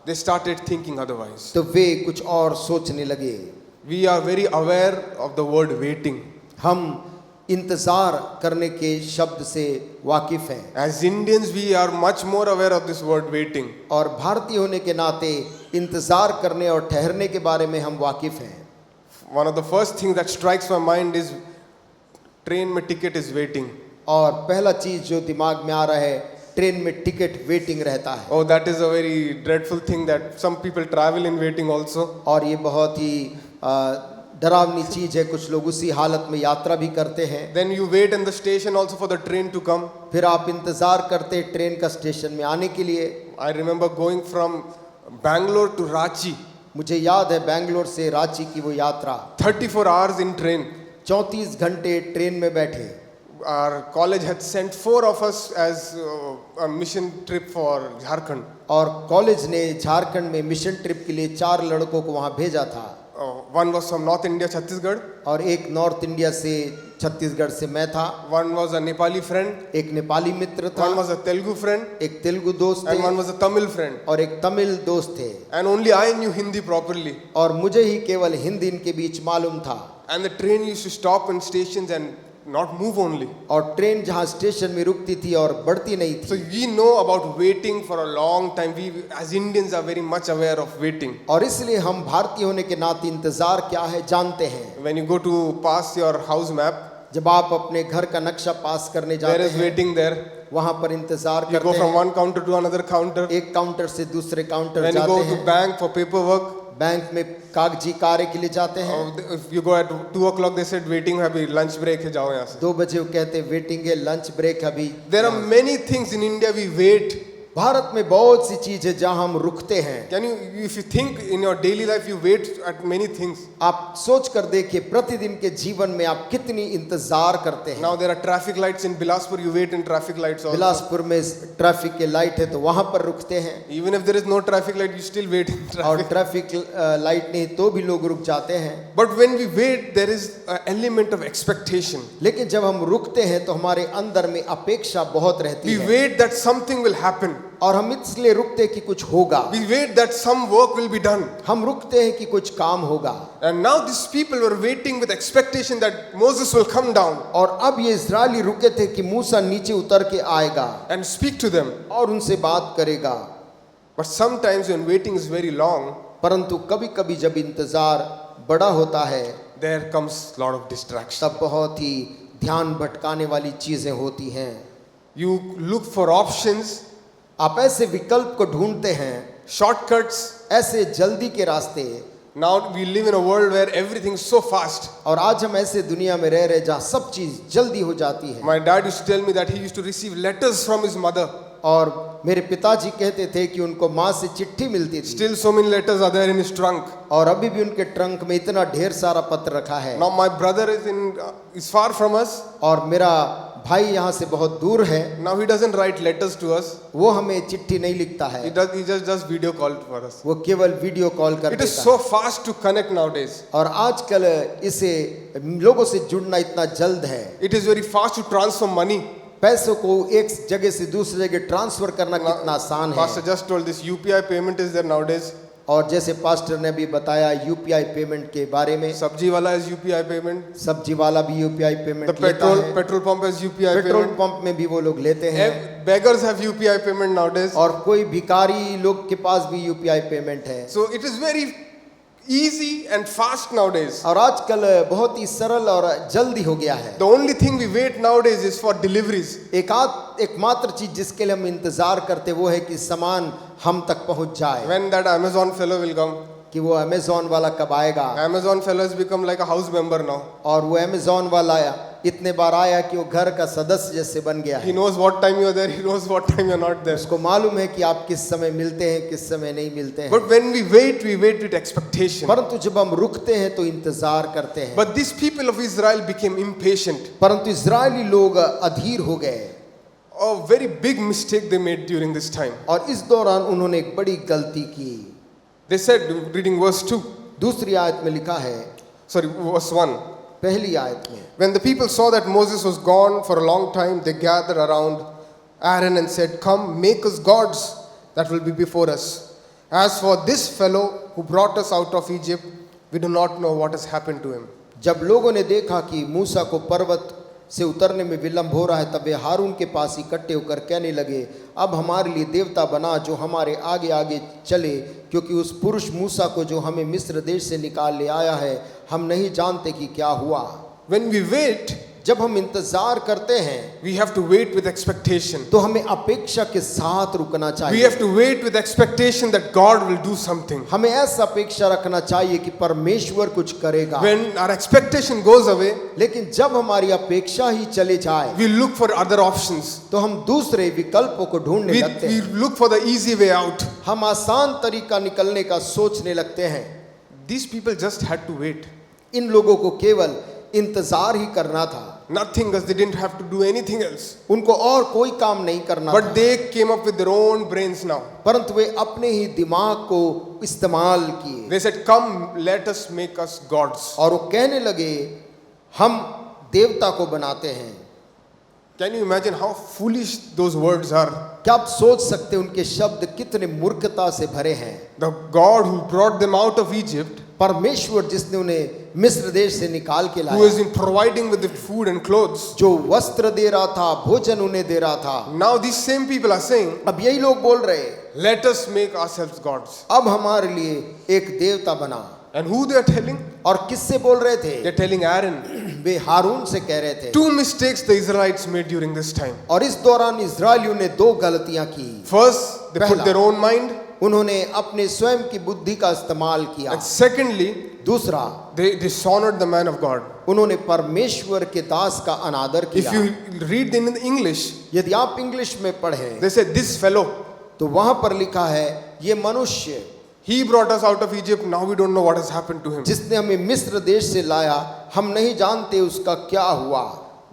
they started thinking otherwise. तो वे कुछ और सोचने लगे। We are very aware of the word waiting. हम इंतजार करने के शब्द से वाकिफ हैं, As Indians, we are much more aware of this word waiting. और भारतीय होने के नाते इंतजार करने और ठहरने के बारे में हम वाकिफ हैं। One of the first things that strikes my mind is train में ticket is waiting. और पहला चीज जो दिमाग में आ रहा है, ट्रेन में टिकट वेटिंग रहता है। Oh, that is a very dreadful thing that some people travel in waiting also. और ये बहुत ही डरावनी चीज है, कुछ लोग उसी हालत में यात्रा भी करते हैं। Then you wait in the station also for the train to come. फिर आप इंतजार करते हैं ट्रेन का स्टेशन में आने के लिए। I remember going from Bangalore to Ranchi, मुझे याद है बेंगलोर से रांची की वो यात्रा, 34 hours in train. 34 घंटे ट्रेन में बैठे। Our college had sent 4 of us as a mission trip for Jharkhand. और कॉलेज ने झारखंड में मिशन ट्रिप के लिए 4 लड़कों को वहां भेजा था। One was from North India, Chhattisgarh. और एक नॉर्थ इंडिया से छत्तीसगढ़ से मैं था, One was a Nepali friend. एक नेपाली मित्र था, One was a Telugu friend. एक तेलुगु दोस्त And one थे, was a Tamil friend. और एक तमिल दोस्त थे। And only I knew Hindi properly. और मुझे ही केवल हिंदी इनके बीच मालूम था। And the train used to stop in stations and not move only. और ट्रेन जहाँ स्टेशन में रुकती थी और बढ़ती नहीं So थी। we know about waiting for a long time. We as Indians are very much aware of waiting. और इसलिए हम भारतीय होने के नाते इंतजार क्या है जानते हैं। When you go to pass your house map, जब आप अपने घर का नक्शा पास करने there जाते is हैं, waiting there. वहां पर इंतजार You go करते from हैं, one counter to another counter. एक काउंटर से दूसरे काउंटर When you जाते go to हैं, bank for paperwork, बैंक में कागजी कार्य के लिए जाते हैं। if you go at 2 o'clock, they said waiting है अभी lunch break है जाओ यहाँ से. 2 बजे वो कहते हैं वेटिंग है, लंच ब्रेक अभी। There are many things in India we wait. Bharat में बहुत सी चीज है जहां हम रुकते हैं। Can you, if you think in your daily life, you wait at many things. आप सोच कर देखिए प्रतिदिन के जीवन में आप कितनी इंतजार करते हैं। Now there are traffic lights in Bilaspur. You wait in traffic lights also. Bilaspur में ट्रैफिक के लाइट है तो वहां पर रुकते हैं, Even if there is no traffic light, you still wait in और traffic. ट्रैफिक लाइट नहीं तो भी लोग रुक जाते हैं। But when we wait, there is an element of expectation. लेकिन जब हम रुकते हैं तो हमारे अंदर में अपेक्षा बहुत रहती We है, wait that something will happen. और हम इसलिए रुकते हैं कि कुछ होगा। We wait that some work will be done. हम रुकते हैं कि कुछ काम होगा। And now these people were waiting with expectation that Moses will come down और अब ये इस्राएली रुके थे कि मूसा नीचे उतर के आएगा and speak to them. और उनसे बात करेगा। But sometimes when waiting is very long, परंतु कभी कभी जब इंतजार बड़ा होता है there comes a lot of distraction. तब बहुत ही ध्यान भटकाने वाली चीजें होती हैं। You look for options, आप ऐसे विकल्प को ढूंढते हैं, shortcuts. ऐसे जल्दी के रास्ते। Now we live in a world where everything is so fast. और आज हम ऐसे दुनिया में रह रहे जहाँ सब चीज जल्दी हो जाती है। My dad used to tell me that he used to receive letters from his mother. और मेरे पिताजी कहते थे कि उनको माँ से चिट्ठी मिलती थी, Still, so many letters are there in his trunk. और अभी भी उनके ट्रंक में इतना ढेर सारा पत्र रखा है। Now, my brother is far from us. और मेरा भाई यहाँ से बहुत दूर है, Now, he doesn't write letters to us. वो हमें चिट्ठी नहीं लिखता है, He just does video call for us. वो केवल वीडियो कॉल कर It is देता so fast to connect nowadays. है। और आजकल इसे लोगों से जुड़ना इतना जल्द है, It is very fast to transfer money. पैसों को एक जगह से दूसरी जगह ट्रांसफर करना कितना आसान Pastor है। just told this UPI payment is there nowadays. और जैसे पास्टर ने भी बताया यूपीआई पेमेंट के बारे में, Sabji wala is UPI payment. सब्जी वाला भी यूपीआई The पेमेंट लेता है, petrol pump has UPI petrol payment. Pump में भी वो लोग लेते हैं, Beggars have UPI payment nowadays. और कोई भिखारी लोग के पास भी यूपीआई पेमेंट है। So it is very easy and fast nowadays. और आजकल बहुत ही सरल और जल्दी हो गया है। The only thing we wait nowadays is for deliveries. एकमात्र चीज जिसके लिए हम इंतजार करते वो है कि सामान हम तक पहुंच जाए, When that Amazon fellow will come. कि वो अमेज़न वाला कब आएगा। Amazon fellow has become like a house member now. और वो अमेज़न वाला इतने बार आया कि वो घर का सदस्य जैसे बन गया He है। knows what time you are there. He knows what time you are not there. उसको मालूम है कि आप किस समय मिलते हैं, किस समय नहीं मिलते हैं। But when we wait with expectation. परंतु जब हम रुकते हैं तो इंतजार करते हैं। But these people of Israel became impatient. परंतु इजरायली लोग अधीर हो गए, A very big mistake they made during this time. और इस दौरान उन्होंने एक बड़ी गलती की। They said, reading verse 2, दूसरी आयत में लिखा है, verse 1. पहली आयत में, When the people saw that Moses was gone for a long time, they gathered around Aaron and said, Come, make us gods that will be before us. As for this fellow who brought us out of Egypt, we do not know what has happened to him. जब लोगों ने देखा कि मूसा को पर्वत से उतरने में विलंब हो रहा है, तब वे हारून के पास इकट्ठे होकर कहने लगे, अब हमारे लिए देवता बना जो हमारे आगे आगे चले, क्योंकि उस पुरुष मूसा को जो हमें मिस्र देश से निकाल ले आया है, हम नहीं जानते कि क्या हुआ। When we wait, जब हम इंतजार करते हैं we have to wait with expectation. तो हमें अपेक्षा के साथ रुकना We चाहिए। have to wait with expectation that God will do something. हमें ऐसा अपेक्षा रखना चाहिए कि परमेश्वर कुछ करेगा। When our expectation goes away, लेकिन जब हमारी अपेक्षा ही चले जाए we look for other options. तो हम दूसरे विकल्पों को ढूंढने We लगते हैं, look for the easy way out. हम आसान तरीका निकलने का सोचने लगते हैं। These people just had to wait. इन लोगों को केवल इंतजार ही करना था, Nothing else. They didn't have to do anything else. उनको और कोई काम नहीं करना But था। they came up with their own brains now. परंतु वे अपने ही दिमाग को इस्तेमाल किए, They said, Come, let us make us gods. और वो कहने लगे, हम देवता को बनाते हैं। Can you imagine how foolish those words are? क्या आप सोच सकते हैं उनके शब्द कितने मूर्खता से भरे हैं। The God who brought them out of Egypt, परमेश्वर जिसने उन्हें मिस्र देश से निकाल के who has लाया, been providing with the food and clothes. जो वस्त्र दे रहा था, भोजन उन्हें दे रहा था, Now these same people are saying, अब यही लोग बोल रहे, Let us make ourselves gods. अब हमारे लिए एक देवता बना। And who they are telling? और किससे बोल रहे थे? They're telling Aaron. वे हारून से कह रहे थे। 2 mistakes the Israelites made during this time. और इस दौरान इजरायलियों ने 2 गलतियां की। First, they put पहला, their own mind. उन्होंने अपने स्वयं की बुद्धि का इस्तेमाल किया। And secondly, दूसरा, they dishonored the man of God. उन्होंने परमेश्वर के दास का अनादर If किया। you read in English, यदि आप इंग्लिश में पढ़ें they say, This fellow, तो वहां पर लिखा है, ये मनुष्य he brought us out of Egypt, now we don't know what has happened to him. जिसने हमें मिस्र देश से लाया, हम नहीं जानते उसका क्या हुआ।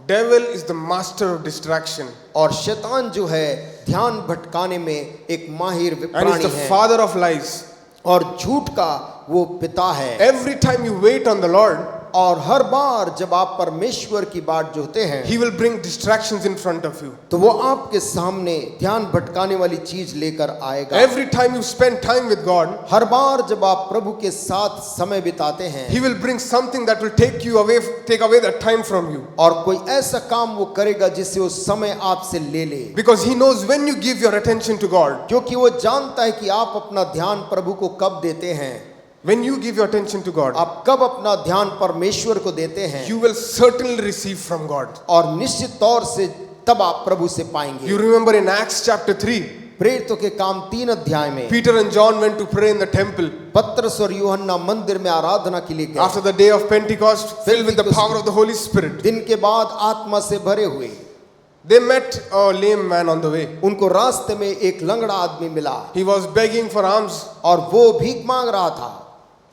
Devil is the master of distraction. और शैतान जो है ध्यान भटकाने में एक माहिर And he's प्राणी the है, father of lies. और झूठ का वो पिता है। Every time you wait on the Lord, और हर बार जब आप परमेश्वर की बाट जोते हैं, he will bring distractions in front of you. तो वो आपके सामने ध्यान भटकाने वाली चीज लेकर आएगा। Every time you spend time with God, हर बार जब आप प्रभु के साथ समय बिताते हैं, he will bring something that will take away that time from you. और कोई ऐसा काम वो करेगा जिससे वो समय आपसे ले ले, Because he knows when you give your attention to God, क्योंकि वो जानता है कि आप अपना ध्यान प्रभु को कब देते हैं। when you give your attention to God, आप कब अपना ध्यान परमेश्वर को देते हैं, you will certainly receive from God. और निश्चित तौर से तब आप प्रभु से पाएंगे। You remember in Acts chapter 3, प्रेरितों के काम 3 अध्याय में Peter and John went to pray in the temple पतरस और यूहन्ना मंदिर में आराधना के लिए गए। after the day of Pentecost, filled with the power of the Holy Spirit. दिन के बाद आत्मा से भरे हुए, They met a lame man on the way. उनको रास्ते में एक लंगड़ा आदमी मिला He was begging for alms. और वो भीख मांग रहा था,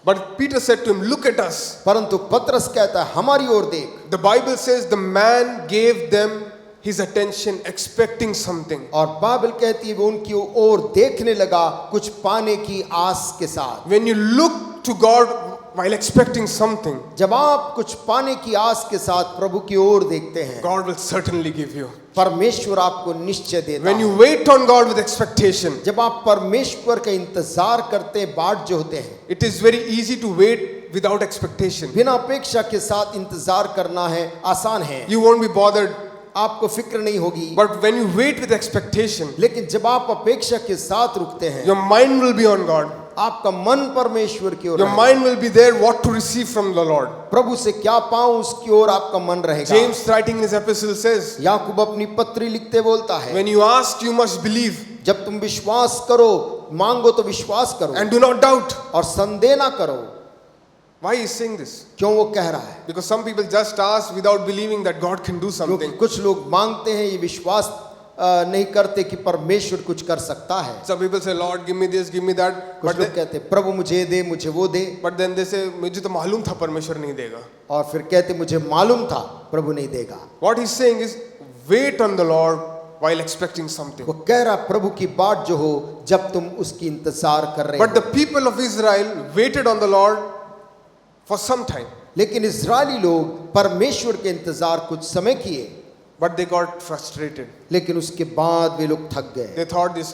But Peter said to him, "Look at us." परंतु पतरस कहता है हमारी ओर देख। The Bible says the man gave them his attention expecting something. और बाइबल कहती है वो उनकी ओर देखने लगा कुछ पाने की आस के साथ। When you look to God while expecting something, जब आप कुछ पाने की आस के साथ प्रभु की ओर देखते हैं, God will certainly give you. परमेश्वर आपको निश्चय देता When है। you wait on God with expectation, जब आप परमेश्वर का इंतजार करते हैं, बाट जो होते हैं, it is very easy to wait without expectation. बिना अपेक्षा के साथ इंतजार करना है आसान है, You won't be bothered. आपको फिक्र नहीं होगी। But when you wait with expectation, लेकिन जब आप अपेक्षा के साथ रुकते हैं, your mind will be on God. आपका मन परमेश्वर की ओर Your रहेगा। mind will be there what to receive from the Lord. प्रभु से क्या पाऊं उसकी ओर आपका मन रहेगा। James writing in his epistle says, याकूब अपनी पत्री लिखते बोलता है, when you ask, you must believe जब तुम विश्वास करो, मांगो तो विश्वास करो and do not doubt. और संदेह ना करो। Why he is saying this? क्यों वो कह रहा है? Because some people just ask without believing that God can do क्योंकि something. कुछ लोग मांगते हैं ये विश्वास नहीं करते कि परमेश्वर कुछ कर सकता है। Some people say, Lord, give me this, give me that. कुछ लोग कहते हैं प्रभु मुझे दे, मुझे वो दे, But then they say, मुझे तो मालूम था परमेश्वर नहीं देगा. और फिर कहते मुझे मालूम था प्रभु नहीं देगा। What he's saying is, wait on the Lord while expecting something. वो कह रहा प्रभु की बाट जो हो जब तुम उसकी इंतजार कर रहे But हो। the people of Israel waited on the Lord for some time. लेकिन इजरायली लोग परमेश्वर के इंतजार कुछ समय किए, But they got frustrated. लेकिन उसके बाद वे लोग थक गए They thought this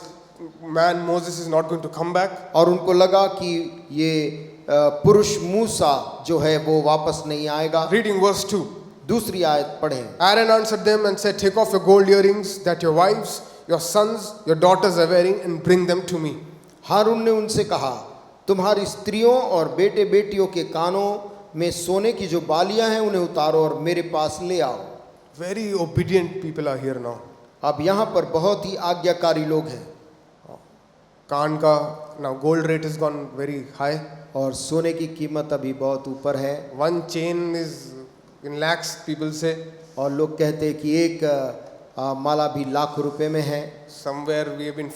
man Moses is not going to come back. और उनको लगा कि ये पुरुष मूसा जो है वो वापस नहीं आएगा। Reading verse 2. दूसरी आयत पढ़ें। Aaron answered them and said, "Take off your gold earrings that your wives, your sons, your daughters are wearing and bring them to me." हारून ने उनसे कहा, तुम्हारी स्त्रियों और बेटे बेटियों के कानों में सोने की जो बालियां हैं उन्हें उतारो और मेरे पास ले आओ। Very obedient people are here now. अब यहाँ पर बहुत ही आज्ञाकारी लोग हैं Kaan ka now gold rate has gone very high. और सोने की कीमत अभी बहुत ऊपर है One chain is in lakhs, people say. और लोग कहते हैं कि एक माला भी लाख रुपए में है। Somewhere we have been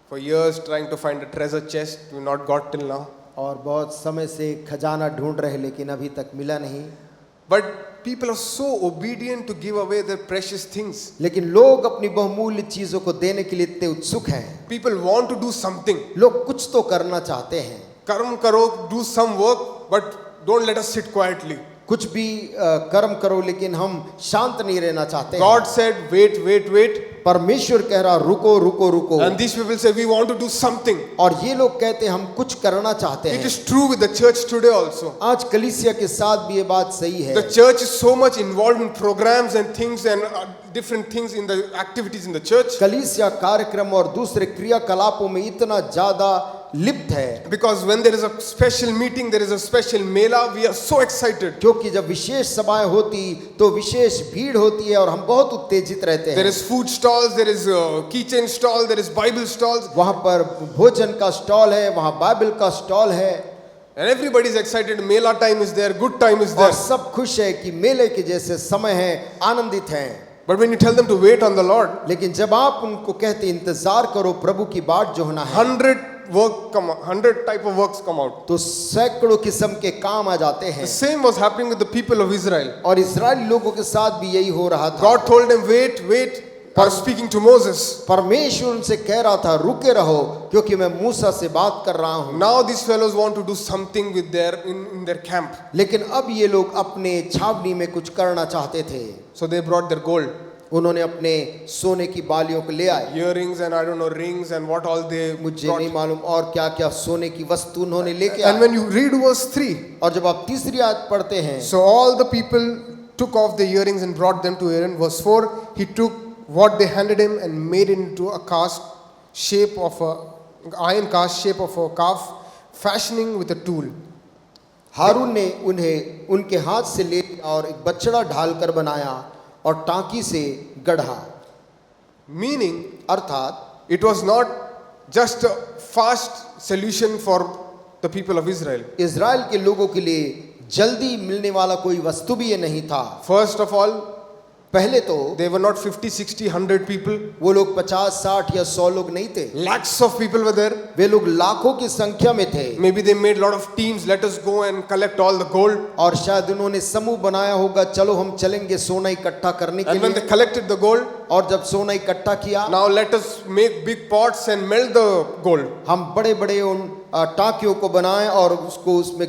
for years trying to find a treasure chest. We've not got till now. और बहुत समय से खजाना ढूंढ रहे लेकिन अभी तक मिला नहीं। But people are so obedient to give away their precious things. लेकिन लोग अपनी बहुमूल्य चीजों को देने के लिए इतने उत्सुक हैं। People want to do something. लोग कुछ तो करना चाहते हैं, Karm karo, do some work, but don't let us sit quietly. कुछ भी कर्म करो लेकिन हम शांत नहीं रहना चाहते हैं। God said, wait, wait, wait. परमेश्वर कह रहा रुको रुको रुको, And these people say, we want to do something. और ये लोग कहते हैं हम कुछ करना चाहते It हैं। is true with the church today also. आज कलीसिया के साथ भी ये बात सही है। The church is so much involved in programs and things and different things in the activities in the church. कलीसिया कार्यक्रम और दूसरे क्रियाकलापों में इतना ज्यादा लिप्त है, Because when there is a special meeting, there is a special mela, we are so excited. क्योंकि जब विशेष सभाएं होती तो विशेष भीड़ होती है और हम बहुत उत्तेजित रहते There हैं। is food stalls, there is keychain stall, there is Bible stalls, वहाँ पर भोजन का स्टॉल है, वहाँ बाइबल का स्टॉल है and everybody is excited. Mela time is there, good time is और there. सब खुश है कि मेले के जैसे समय है, आनंदित हैं। But when you tell them to wait on the Lord, लेकिन जब आप उनको कहते इंतजार करो प्रभु की बाट जो होना है, 100 type of works come out. तो सैकड़ों किस्म के काम आ जाते हैं। The same was happening with the people of Israel. और इजरायली लोगों के साथ भी यही हो रहा था। God told them, wait, wait. I was speaking to Moses. परमेश्वर उनसे कह रहा था रुके रहो क्योंकि मैं मूसा से बात कर रहा हूँ। Now these fellows want to do something with in their camp. लेकिन अब ये लोग अपने छावनी में कुछ करना चाहते थे। So they brought their gold, उन्होंने अपने सोने की बालियों को ले आए। earrings and I don't know rings and what all they मुझे brought. नहीं मालूम और क्या क्या सोने की वस्तु उन्होंने लेके And आए। when you read verse 3, और जब आप तीसरी आयत पढ़ते हैं, so all the people took off the earrings and brought them to Aaron. Verse 4, he took what they handed him and made it into a cast shape of a iron cast shape of a calf, fashioning with a tool. हारून ने उन्हें उनके हाथ से ले और एक बछड़ा ढालकर बनाया और टांकी से गढ़ा। Meaning, अर्थात it was not just a fast solution for the people of Israel. Israel के लोगों के लिए जल्दी मिलने वाला कोई वस्तु भी ये नहीं था। First of all, पहले तो they were not 50, 60, 100 people. वो लोग 50, 60 या 100 लोग नहीं थे, Lakhs of people were there. वे लोग लाखों की संख्या में थे। Maybe they made a lot of teams. Let us go and collect all the gold. और शायद उन्होंने समूह बनाया होगा, चलो हम चलेंगे सोना इकट्ठा करने के And when they लिए। collected the gold, और जब सोना इकट्ठा किया, now let us make big pots and melt the gold. हम बड़े बड़े उन टांकियों को बनाएं और उसको उसमें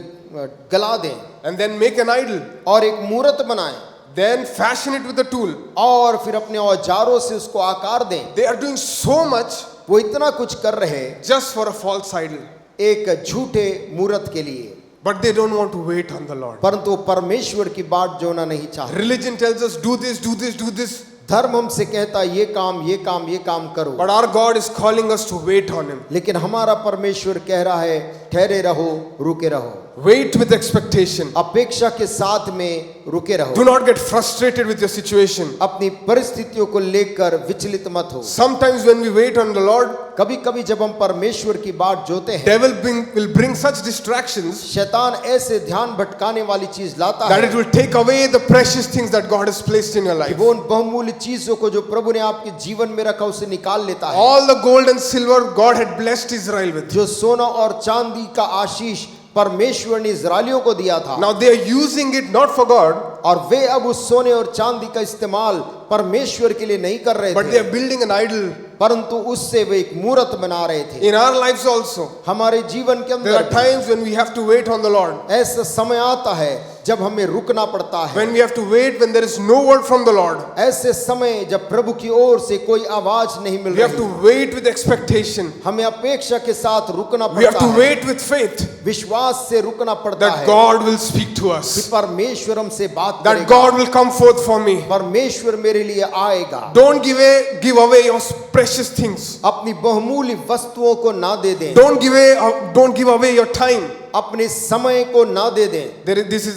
गला दें And then make an idol. और एक मूर्त बनाएं Then fashion it with a tool. और फिर अपने औजारों से उसको आकार दें। They are doing so much वो इतना कुछ कर रहे just for a false idol. एक झूठे मूर्त के लिए, But they don't want to wait on the Lord. परंतु वो परमेश्वर की बाट जोना नहीं चाहते। Religion tells us do this, do this, do this. धर्म हमसे कहता ये काम ये काम ये काम करो, But our God is calling us to wait on Him. लेकिन हमारा परमेश्वर कह रहा है ठहरे रहो, रुके रहो, Wait with expectation. अपेक्षा के साथ में रुके Do रहो। not get frustrated with your situation. अपनी परिस्थितियों को लेकर विचलित मत हो। Sometimes when we wait on the Lord, कभी कभी जब हम परमेश्वर की बाट जोते हैं, devil will bring such distractions शैतान ऐसे ध्यान भटकाने वाली चीज लाता that है it will take away the precious things that God has placed in your कि life. वो उन बहुमूल्य चीजों को जो प्रभु ने आपके जीवन में रखा उसे निकाल लेता है। All the gold and silver God had blessed Israel with. जो सोना और चांदी का आशीष परमेश्वर ने इजरायलियों को दिया था, Now they are using it not for God, और वे अब उस सोने और चांदी का इस्तेमाल परमेश्वर के लिए नहीं कर रहे but they थे, are building an idol. परंतु उससे वे एक मूर्त बना रहे थे। In our lives also, हमारे जीवन के there are अंदर times when we have to wait on the Lord. ऐसा समय आता है जब हमें रुकना पड़ता है, When we have to wait when there is no word from the Lord. ऐसे समय जब प्रभु की ओर से कोई आवाज नहीं मिल We have to रही, wait with expectation. हमें अपेक्षा के साथ रुकना We have पड़ता to है, wait with faith विश्वास से रुकना पड़ता that है God will speak to कि us. परमेश्वर हमसे बात That करेगा, God will come forth for me. परमेश्वर मेरे लिए आएगा। Don't give away your precious things. अपनी बहुमूल्य वस्तुओं को ना दे दें, Don't give away your time. अपने समय को ना दे दें। This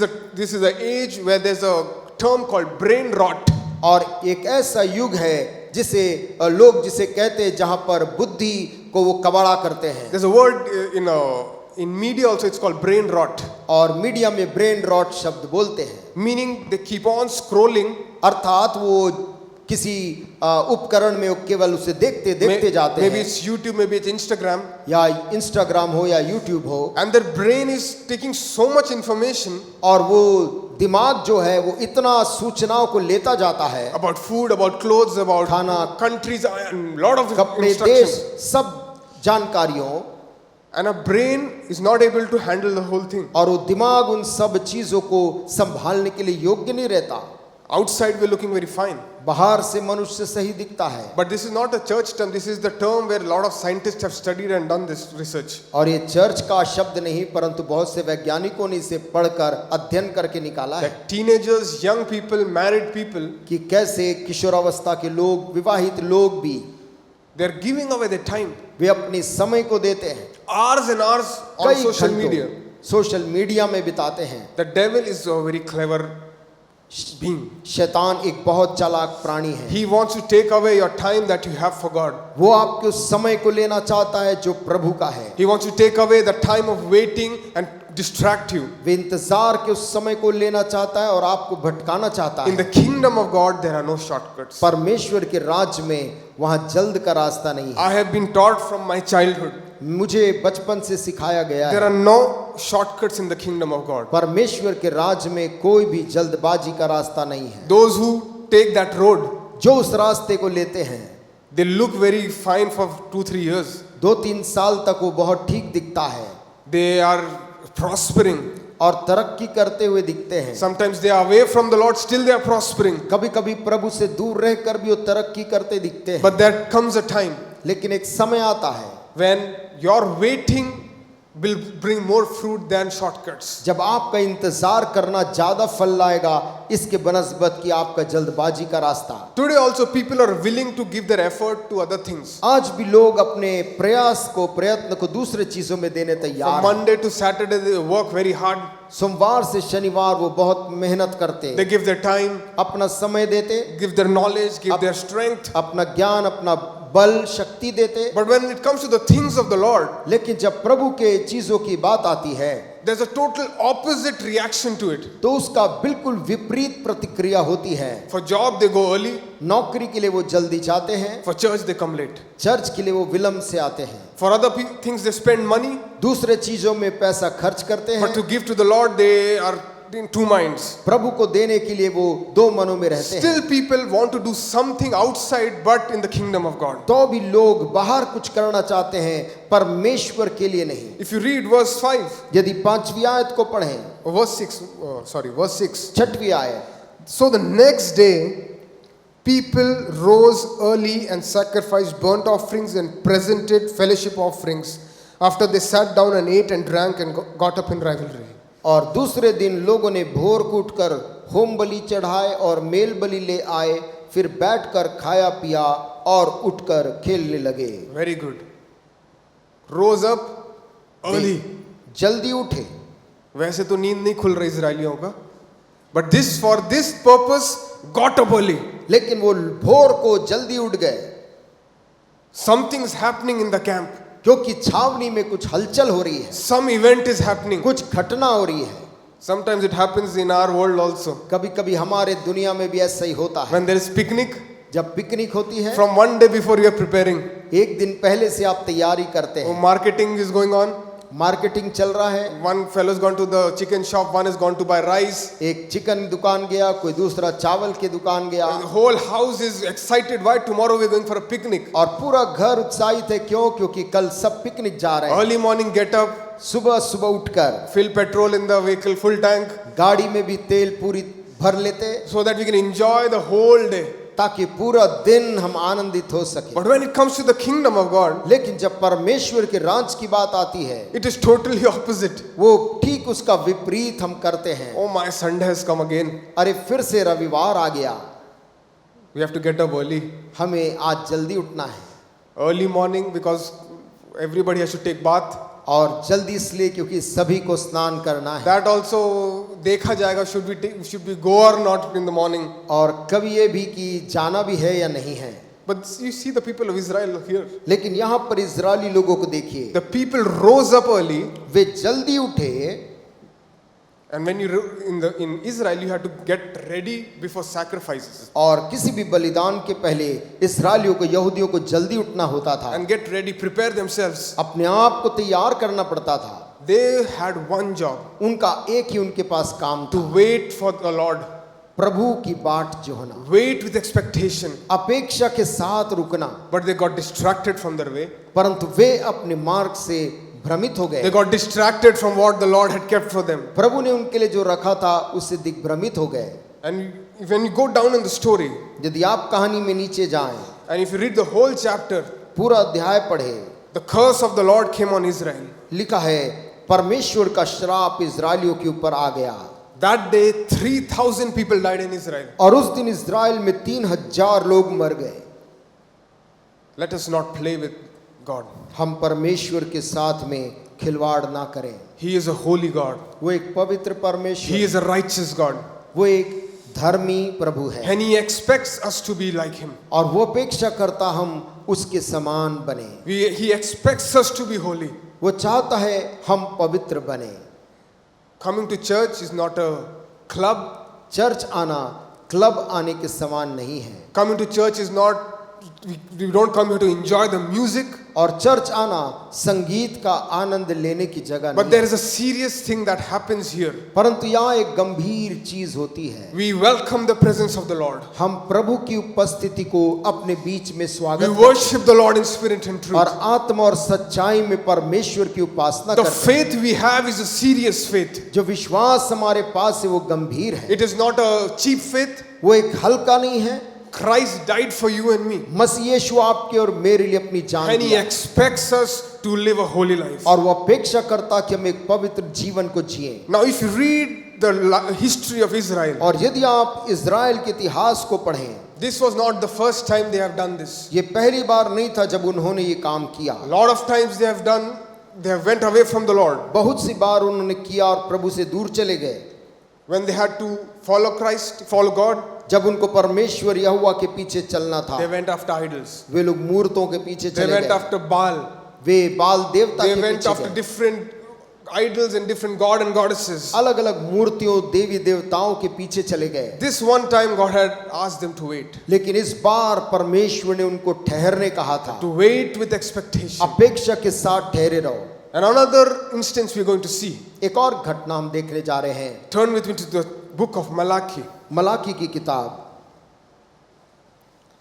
is an age where there's a term called brain rot. और एक ऐसा युग है जिसे लोग जिसे कहते हैं जहां पर बुद्धि को वो कबाड़ा करते हैं, There's a word in media also, it's called brain rot, और मीडिया में ब्रेन रॉट शब्द बोलते हैं, meaning they keep on scrolling. अर्थात वो किसी उपकरण में वो केवल उसे देखते देखते जाते Maybe हैं, it's YouTube, maybe it's Instagram, या इंस्टाग्राम हो या यूट्यूब हो, and their brain is taking so much information और वो दिमाग जो है वो इतना सूचनाओं को लेता जाता है, about food, about clothes, about खाना, countries, and lot of कपड़े, देश, instructions, सब जानकारियों, and our brain is not able to handle the whole thing. और वो दिमाग उन सब चीजों को संभालने के लिए योग्य नहीं रहता। Outside we're looking very fine, बाहर से मनुष्य सही दिखता है, but this is not a church term. This is the term where a lot of scientists have studied and done this research. और ये चर्च का शब्द नहीं, परंतु बहुत से वैज्ञानिकों ने इसे पढ़कर अध्ययन करके निकाला है That teenagers, young people, married people, कि कैसे किशोरावस्था के लोग, विवाहित लोग भी, they're giving away their time, वे अपने समय को देते हैं, hours and hours on कई social घंटों media. सोशल मीडिया में बिताते हैं। The devil is a very clever being. शैतान एक बहुत चालाक प्राणी है, He wants to take away your time that you have for God. वो आपके उस समय को लेना चाहता है जो प्रभु का है, He wants to take away the time of waiting and distract you. वे इंतजार के उस समय को लेना चाहता है और आपको भटकाना चाहता In the है। kingdom of God, there are no shortcuts. परमेश्वर के राज्य में वहां जल्द का रास्ता नहीं है। I have been taught from my childhood. मुझे बचपन से सिखाया गया There है, are no shortcuts in the kingdom of God. परमेश्वर के राज्य में कोई भी जल्दबाजी का रास्ता नहीं है। Those who take that road, जो उस रास्ते को लेते हैं, they look very fine for 2-3 years. 2-3 साल तक वो बहुत ठीक दिखता है They are prospering. और तरक्की करते हुए दिखते हैं। Sometimes they are away from the Lord, still they are prospering. कभी कभी प्रभु से दूर रहकर भी वो तरक्की करते दिखते हैं, But there comes a time लेकिन एक समय आता है when your waiting will bring more fruit than shortcuts. जब आपका इंतजार करना ज्यादा फल लाएगा इसके बनस्बत की आपका जल्दबाजी का रास्ता। Today also people are willing to give their effort to other things. आज भी लोग अपने प्रयास को, प्रयत्न को दूसरे चीजों में देने From तैयार हैं। Monday to Saturday they work very hard. सोमवार से शनिवार वो बहुत मेहनत करते, They give their time, अपना समय देते, give their knowledge, give their strength. अपना ज्ञान, अपना बल, शक्ति देते, But when it comes to the things of the Lord, लेकिन जब प्रभु के चीजों की बात आती है there's a total opposite reaction to it. तो उसका बिल्कुल विपरीत प्रतिक्रिया होती है। For job, they go early. नौकरी के लिए वो जल्दी जाते हैं, For church, they come late. Church के लिए वो विलंब से आते हैं, For other things, they spend money. दूसरे चीजों में पैसा खर्च करते But हैं, to give to the Lord, they are in two minds. प्रभु को देने के लिए वो दो मनों में रहते हैं। Still, people want to do something outside, but in the kingdom of God. तो भी लोग बाहर कुछ करना चाहते हैं, परमेश्वर के लिए नहीं। If you read verse 5, यदि 5वीं आयत को पढ़ें, or verse 6, verse 6. 6वीं आयत, So the next day, people rose early and sacrificed burnt offerings and presented fellowship offerings after they sat down and ate and drank and got up in rivalry. और दूसरे दिन लोगों ने भोर को उठकर home बलि चढ़ाए और मेल बलि ले आए, फिर बैठकर खाया पिया और उठकर खेलने लगे। Very good. Rose up early. जल्दी उठे। वैसे तो नींद नहीं खुल रही इजरायलियों का, but this for this purpose got up early. लेकिन वो भोर को जल्दी उठ गए, Something is happening in the camp. क्योंकि छावनी में कुछ हलचल हो रही है, Some event is happening. कुछ घटना हो रही है। Sometimes it happens in our world also. कभी कभी हमारे दुनिया में भी ऐसा ही होता है। When there is picnic, जब पिकनिक होती है, from one day before you are preparing, एक दिन पहले से आप तैयारी करते हैं, marketing is going on. Marketing चल रहा है। One fellow's gone to the chicken shop, one has gone to buy rice. एक चिकन दुकान गया, कोई दूसरा चावल की दुकान गया, The whole house is excited. Why? Tomorrow we're going for a picnic. और पूरा घर उत्साहित है। क्यों? क्योंकि कल सब पिकनिक जा रहे हैं। Early morning get up, सुबह सुबह उठकर fill petrol in the vehicle, full tank, गाड़ी में भी तेल पूरी भर लेते, so that we can enjoy the whole day. ताकि पूरा दिन हम आनंदित हो सके। But when it comes to the kingdom of God, लेकिन जब परमेश्वर के राज की बात आती है, it is totally opposite. वो ठीक उसका विपरीत हम करते हैं। Oh, my Sunday has come again. अरे फिर से रविवार आ गया, We have to get up early. हमें आज जल्दी उठना है। Early morning because everybody has to take bath. और जल्दी इसलिए क्योंकि सभी को स्नान करना है। That also देखा जाएगा, should we go or not in the morning. और कभी ये भी कि जाना भी है या नहीं है। But you see the people of Israel here. लेकिन यहाँ पर इजरायली लोगों को देखिए, The people rose up early, वे जल्दी उठे, and when in Israel you have to get ready before sacrifices और किसी भी बलिदान के पहले इस्राएलियों को, यहूदियों को जल्दी उठना होता था, and get ready, prepare themselves. अपने आप को तैयार करना पड़ता था। They had one job, उनका एक ही उनके पास काम to था, wait for the Lord, प्रभु की बाट जो होना, wait with expectation. अपेक्षा के साथ रुकना। But they got distracted from their way. परंतु वे अपने मार्ग से भ्रमित हो They गए, got distracted from what the Lord had kept for them. प्रभु ने उनके लिए जो रखा था उससे दिग्भ्रमित हो गए। And when you go down in the story, यदि आप कहानी में नीचे जाएं, and if you read the whole chapter, पूरा अध्याय पढ़े, the curse of the Lord came on Israel. लिखा है परमेश्वर का श्राप इजरायलियों के ऊपर आ गया। That day 3,000 people died in Israel. और उस दिन इजराइल में 3000 लोग मर गए। Let us not play with God. हम परमेश्वर के साथ में खिलवाड़ ना करें। He is a holy God. वो एक पवित्र He परमेश्वर, is a righteous God. वो एक धर्मी प्रभु है, And He expects us to be like Him. और वो अपेक्षा करता हम उसके समान बने। He expects us to be holy. वो चाहता है हम पवित्र बने। Coming to church is not a club. Church आना क्लब आने के समान नहीं है, Coming to church is not, we don't come here to enjoy the music. और चर्च आना संगीत का आनंद लेने की जगह But नहीं there है। is a serious thing that happens here. परंतु यहाँ एक गंभीर चीज होती है। We welcome the presence of the Lord. हम प्रभु की उपस्थिति को अपने बीच में We स्वागत करते worship the Lord in spirit and हैं और truth. आत्मा और सच्चाई में परमेश्वर की उपासना The करते हैं। faith we have is a serious faith. जो विश्वास हमारे पास है वो गंभीर है, It is not a cheap faith. वो एक हल्का नहीं है। Christ died for you and me. मसीह यीशु आपके और मेरे लिए अपनी जान And He दिया, expects us to live a holy life. और वो अपेक्षा करता कि हम एक पवित्र जीवन को जिए। Now, if you read the history of Israel, और यदि आप इज़राइल के इतिहास को पढ़ें, this was not the first time they have done this. ये पहली बार नहीं था जब उन्होंने ये काम किया। A lot of times they have went away from the Lord. बहुत सी बार उन्होंने किया और प्रभु से दूर चले गए। When they had to follow Christ, follow God, जब उनको परमेश्वर यहोवा के पीछे चलना था, they went after idols. वे लोग मूर्तों के पीछे They चले went गए, after Baal. वे बाल देवता They के went पीछे after गए, different idols and different god and goddesses. अलग अलग मूर्तियों देवी देवताओं के पीछे चले गए। This one time God had asked them to wait. लेकिन इस बार परमेश्वर ने उनको ठहरने कहा था, To wait with expectation. अपेक्षा के साथ ठहरे रहो। And another instance we are going to see. एक और घटना हम देखने जा रहे हैं। Turn with me to the book of Malachi, Malachi की किताब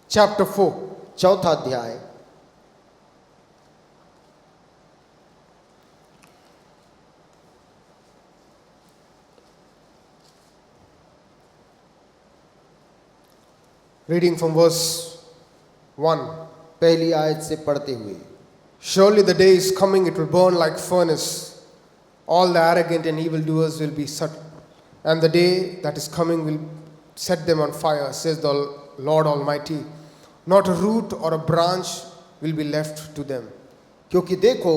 chapter 4. चौथा अध्याय Reading from verse 1. पहली आयत से पढ़ते हुए। Surely the day is coming, it will burn like furnace. All the arrogant and evildoers will be set, and the day that is coming will set them on fire, says the Lord Almighty. Not a root or a branch will be left to them. क्योंकि देखो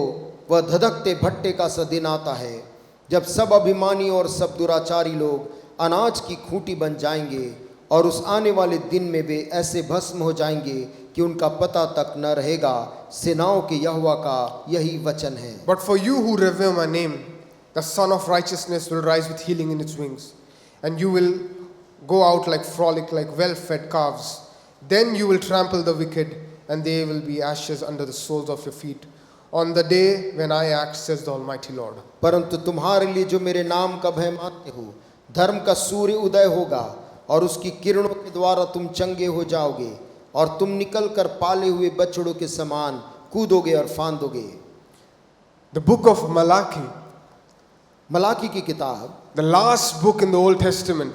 वह धधकते भट्टे का सा दिन आता है, जब सब अभिमानी और सब दुराचारी लोग अनाज की खूंटी बन जाएंगे, और उस आने वाले दिन में वे ऐसे भस्म हो जाएंगे कि उनका पता तक न रहेगा। सेनाओं के यहोवा का यही वचन है। But for you who revere my name, the Son of Righteousness will rise with healing in its wings, and you will go out like frolic, like well-fed calves. Then you will trample the wicked, and they will be ashes under the soles of your feet. On the day when I act, says the Almighty Lord. परंतु तुम्हारे लिए जो मेरे नाम का भय मानते हो, धर्म का सूर्य उदय होगा, और उसकी किरणों के द्वारा तुम चंगे हो जाओगे, और तुम निकल कर पाले हुए बछड़ों के समान कूदोगे और फांदोगे। The book of Malachi, Malachi की किताब, the last book in the Old Testament,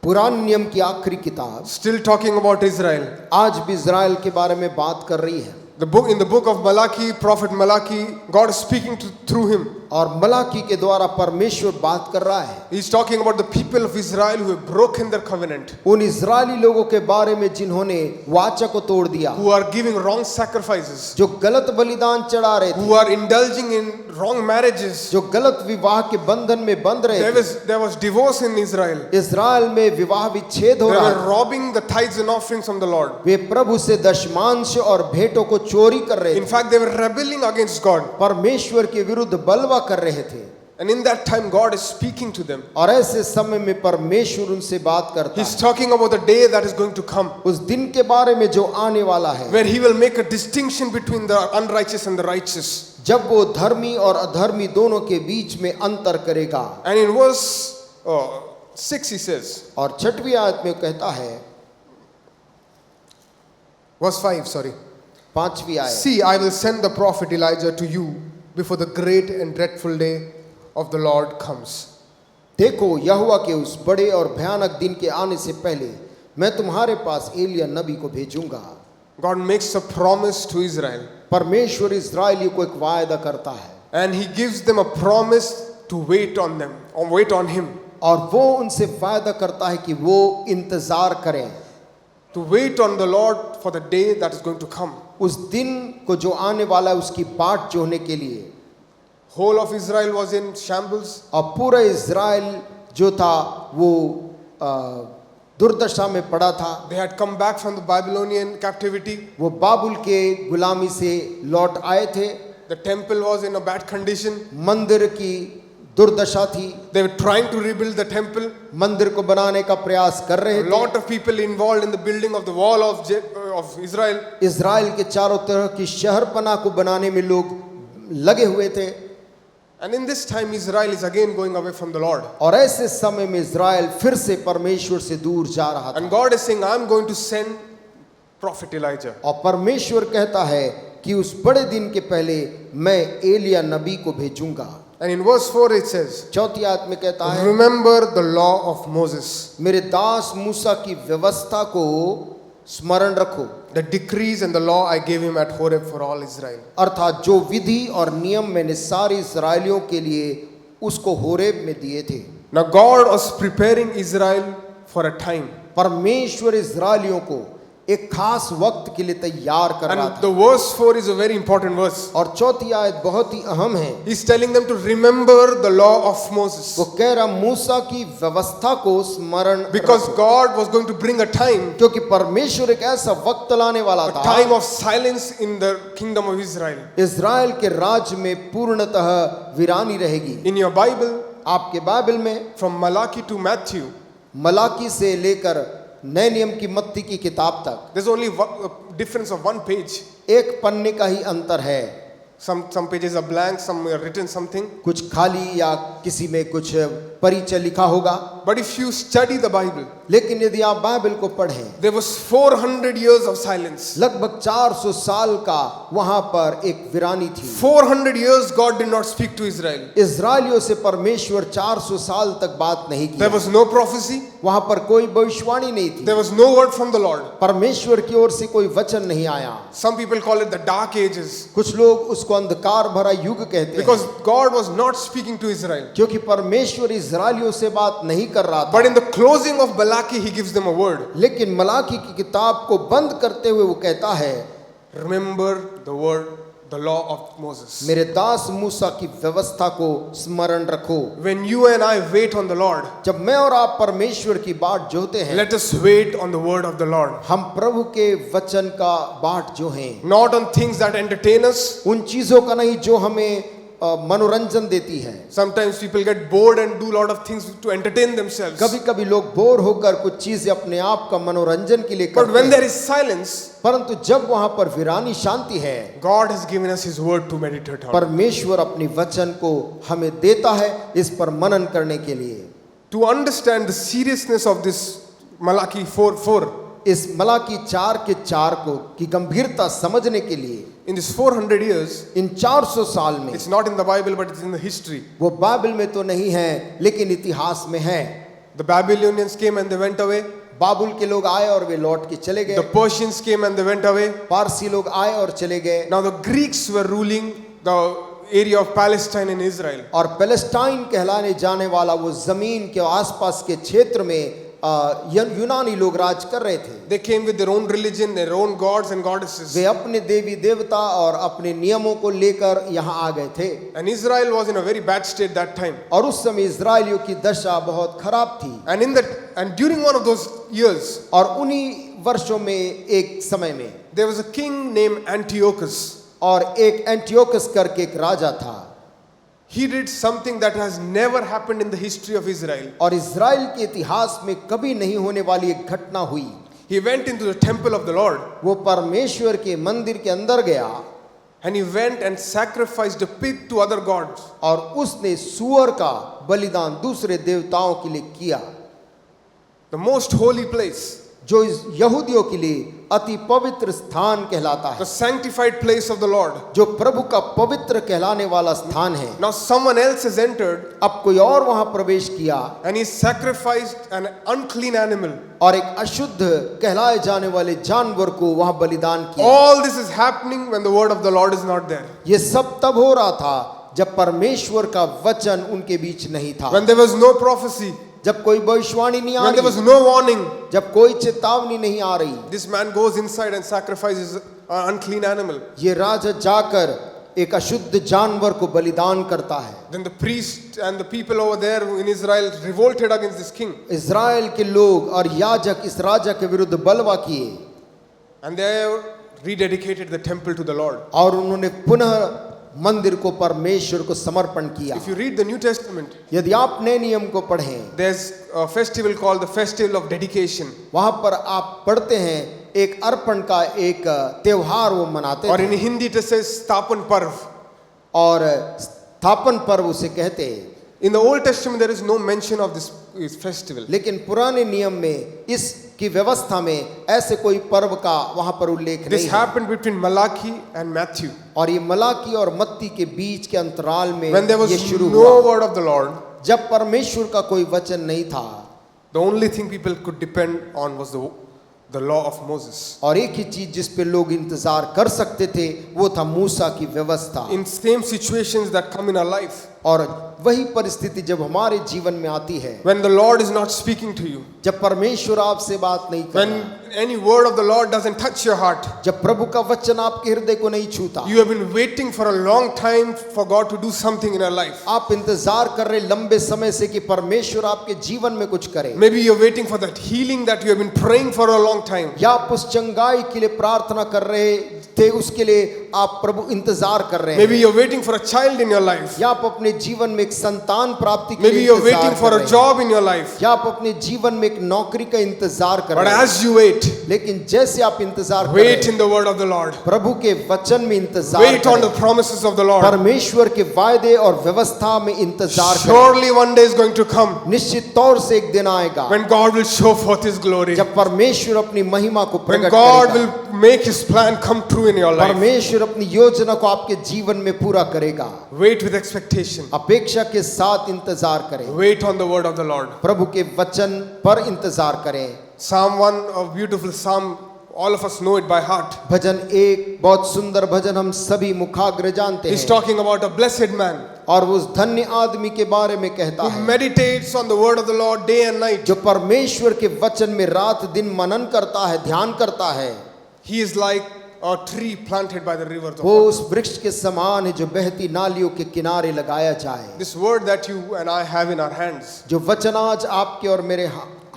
पुराने नियम की आखिरी किताब, still talking about Israel. आज भी इज़राइल के बारे में बात कर रही है। In the book of Malachi, prophet Malachi, God is speaking through him. और मलाकी के द्वारा परमेश्वर बात कर रहा है। He's talking about the people of Israel who have broken their covenant, उन इज़राइली लोगों के बारे में जिन्होंने वाचा को तोड़ दिया, who are giving wrong sacrifices, जो गलत बलिदान चढ़ा रहे थे, who are indulging in wrong marriages. जो गलत विवाह के बंधन में बंध रहे थे। There was divorce in Israel. Israel में विवाह विच्छेद हो They रहा were था। robbing the tithes and offerings from the Lord. वे प्रभु से दशमांश और भेंटों को चोरी कर रहे In थे, fact, they were rebelling against God. परमेश्वर के विरुद्ध बलवा कर रहे थे। And in that time, God is speaking to them. और ऐसे समय में परमेश्वर उनसे बात करता He's है, talking about the day that is going to come, उस दिन के बारे में जो आने वाला है, where He will make a distinction between the unrighteous and the righteous. जब वो धर्मी और अधर्मी दोनों के बीच में अंतर करेगा। And in verse 6 he says, और छठवीं आयत में कहता है, verse 5, sorry. पांचवी आयत, See, I will send the prophet Elijah to you before the great and dreadful day of the Lord comes. देखो यहोवा के उस बड़े और भयानक दिन के आने से पहले मैं तुम्हारे पास एलिया नबी को भेजूंगा। God makes a promise to Israel, परमेश्वर इस्राएलियों को एक वायदा करता है, and He gives them a promise to wait on them, or wait on Him. और वो उनसे वायदा करता है कि वो इंतजार करें, To wait on the Lord for the day that is going to come. उस दिन को जो आने वाला है उसकी बाट जोहने के लिए। Whole of Israel was in shambles. और पूरा इज़राइल जो था वो दुर्दशा में पड़ा था। They had come back from the Babylonian captivity. वो बाबुल के गुलामी से लौट आए थे। The temple was in a bad condition. मंदिर की दुर्दशा थी। They were trying to rebuild the temple. मंदिर को बनाने का प्रयास कर रहे A थे। lot of people involved in the building of the wall of Israel. Israel के चारों तरफ की शहरपनाह को बनाने में लोग लगे हुए थे। And in this time Israel is again going away from the Lord. और ऐसे समय में इज़राइल फिर से परमेश्वर से दूर जा रहा था। And God is saying, I'm going to send prophet Elijah. और परमेश्वर कहता है कि उस बड़े दिन के पहले मैं एलिया नबी को भेजूंगा। And in verse 4 it says, चौथी आयत में कहता है, remember the law of Moses, मेरे दास मूसा की व्यवस्था को स्मरण रखो, the decrees and the law I gave him at Horeb for all Israel. अर्थात जो विधि और नियम मैंने सारे इस्राएलियों के लिए उसको होरेब में दिए थे। Now God was preparing Israel for a time. परमेश्वर इस्राएलियों को एक खास वक्त के लिए तैयार कर रहा And था। the verse 4 is a very important verse. और चौथी आयत बहुत ही अहम है। He's telling them to remember the law of Moses. वो कह रहा मूसा की व्यवस्था को स्मरण Because रखो। God was going to bring a time क्योंकि परमेश्वर एक ऐसा वक्त लाने वाला a था, time of silence in the kingdom of Israel. Israel के राज्य में पूर्णतः वीरानी रहेगी। In your Bible, आपके बाइबल में from Malachi to Matthew, Malachi से लेकर नए नियम की मत्ती की किताब तक there's only a difference of one page. एक पन्ने का ही अंतर है। Some pages are blank, some are written something. कुछ खाली या किसी में कुछ परिचय लिखा होगा। But if you study the Bible, लेकिन यदि आप बाइबल को पढ़ें, there was 400 years of silence. लगभग 400 साल का वहां पर एक वीरानी थी। 400 years God did not speak to Israel. इज़राइलियों से परमेश्वर 400 साल तक बात नहीं There की। was no prophecy. वहां पर कोई भविष्यवाणी नहीं थी। There was no word from the Lord. परमेश्वर की ओर से कोई वचन नहीं आया। Some people call it the dark ages. कुछ लोग उसको अंधकार भरा युग कहते Because हैं, God was not speaking to Israel. क्योंकि परमेश्वर इज़राइलियों से बात नहीं कर रहा था। But in the closing of Malachi, he gives them a word. लेकिन मलाकी की किताब को बंद करते हुए वो कहता है, Remember the word, the law of Moses. मेरे दास मूसा की व्यवस्था को स्मरण रखो। When you and I wait on the Lord, जब मैं और आप परमेश्वर की बाट जोते हैं, let us wait on the word of the Lord. हम प्रभु के वचन का बाट जो हैं, Not on things that entertain us. उन चीजों का नहीं जो हमें मनोरंजन देती है। Sometimes people get bored and do a lot of things to entertain themselves. कभी कभी लोग बोर होकर कुछ चीजें अपने आप का मनोरंजन के लिए But करते when हैं, there is silence, परंतु जब वहां पर वीरानी शांति है, God has given us His word to meditate on. परमेश्वर अपनी वचन को हमें देता है इस पर मनन करने के लिए। To understand the seriousness of this Malachi 4:4, इस मलाकी 4:4 को की गंभीरता समझने के लिए in this 400 years, इन 400 साल में, it's not in the Bible but it's in the history. वो बाइबल में तो नहीं है लेकिन इतिहास में है। The Babylonians came and they went away. बाबुल के लोग आए और वे लौट के चले The गए। Persians came and they went away. Parsi लोग आए और चले गए। Now the Greeks were ruling the area of Palestine and Israel. और पैलेस्टाइन कहलाने जाने वाला वो जमीन के आसपास के क्षेत्र में यूनानी लोग राज कर रहे थे। They came with their own religion, their own gods and goddesses. वे अपने देवी देवता और अपने नियमों को लेकर यहाँ आ गए थे। And Israel was in a very bad state that time. और उस समय इजराइलियों की दशा बहुत खराब थी। And during one of those years, और उन्हीं वर्षों में एक समय में there was a king named Antiochus. और एक एंटियोकस करके एक राजा था। He did something that has never happened in the history of Israel. और इजराइल के इतिहास में कभी नहीं होने वाली एक घटना हुई। He went into the temple of the Lord वो परमेश्वर के मंदिर के अंदर गया and he went and sacrificed a pig to other gods. और उसने सुअर का बलिदान दूसरे देवताओं के लिए किया, The most holy place, जो इस यहूदियों के लिए अति पवित्र स्थान कहलाता the है, sanctified place of the Lord. जो प्रभु का पवित्र कहलाने वाला स्थान है। Now someone else has entered अब कोई और वहां प्रवेश किया and he sacrificed an unclean animal. और एक अशुद्ध कहलाए जाने वाले जानवर को वहां बलिदान किया। All this is happening when the word of the Lord is not there. ये सब तब हो रहा था जब परमेश्वर का वचन उनके बीच नहीं था, When there was no prophecy, जब कोई भविष्यवाणी नहीं आ when there was रही, no warning. जब कोई चेतावनी नहीं आ रही। This man goes inside and sacrifices an unclean animal. ये राजा जाकर एक अशुद्ध जानवर को बलिदान करता है। Then the priest and the people over there in Israel revolted against this king. Israel के लोग और याजक इस राजा के विरुद्ध बलवा किए And they rededicated the temple to the Lord. और उन्होंने पुनः मंदिर को परमेश्वर को समर्पण किया। If you read the New Testament, यदि आप नए नियम को पढ़ें, there's a festival called the Festival of Dedication. वहां पर आप पढ़ते हैं एक अर्पण का एक त्योहार वो मनाते Or in थे Hindi it says Stapan Parv. और स्थापन पर्व उसे कहते हैं। In the Old Testament there is no mention of this festival. लेकिन पुराने नियम में इसकी व्यवस्था में ऐसे कोई पर्व का वहां पर उल्लेख This नहीं है। happened between Malachi and Matthew. और ये मलाकी और मत्ती के बीच के अंतराल में When there was ये शुरू no हुआ, word of the Lord, जब परमेश्वर का कोई वचन नहीं था the only thing people could depend on was the law of Moses. और एक ही चीज जिस पे लोग इंतजार कर सकते थे वो था मूसा की व्यवस्था। In same situations that come in our life, और वही परिस्थिति जब हमारे जीवन में आती है, when the Lord is not speaking to you, जब परमेश्वर आपसे बात नहीं कर when रहा, any word of the Lord doesn't touch your heart, जब प्रभु का वचन आपके हृदय को नहीं छूता, you have been waiting for a long time for God to do something in your life. आप इंतजार कर रहे लंबे समय से कि परमेश्वर आपके जीवन में कुछ करे, Maybe you're waiting for that healing that you have been praying for a long time. या आप उस चंगाई के लिए प्रार्थना कर रहे थे, उसके लिए आप प्रभु इंतजार कर रहे Maybe हैं, you're waiting for a child in your life. या आप अपने जीवन में एक संतान प्राप्ति के Maybe लिए you're इंतजार waiting कर for रहे a हैं, job in your life. या आप अपने जीवन में एक नौकरी का इंतजार कर But रहे हैं, as you wait, लेकिन जैसे आप इंतजार कर रहे wait हैं, in the word of the Lord. प्रभु के वचन में इंतजार Wait on the करें, promises of the Lord. परमेश्वर के वायदे और व्यवस्था में इंतजार करें। Surely one day is going to come निश्चित तौर से एक दिन आएगा when God will show forth His glory. जब परमेश्वर अपनी महिमा को When प्रकट God करेगा, will make His plan come true in your life. परमेश्वर अपनी योजना को आपके जीवन में पूरा करेगा। Wait with expectation. अपेक्षा के साथ इंतजार करें, Wait on the word of the Lord. प्रभु के वचन पर इंतजार करें। Psalm 1, a beautiful psalm, all of us know it by heart. भजन 1 बहुत सुंदर भजन, हम सभी मुखाग्र जानते He's हैं, talking about a blessed man और वो उस धन्य आदमी के बारे में कहता who है meditates on the word of the Lord day and night. जो परमेश्वर के वचन में रात दिन मनन करता है, ध्यान करता है। He is like a tree planted by the rivers of वो water. उस वृक्ष के समान है जो बहती नालियों के किनारे लगाया जाए। This word that you and I have in our hands, जो वचन आज आपके और मेरे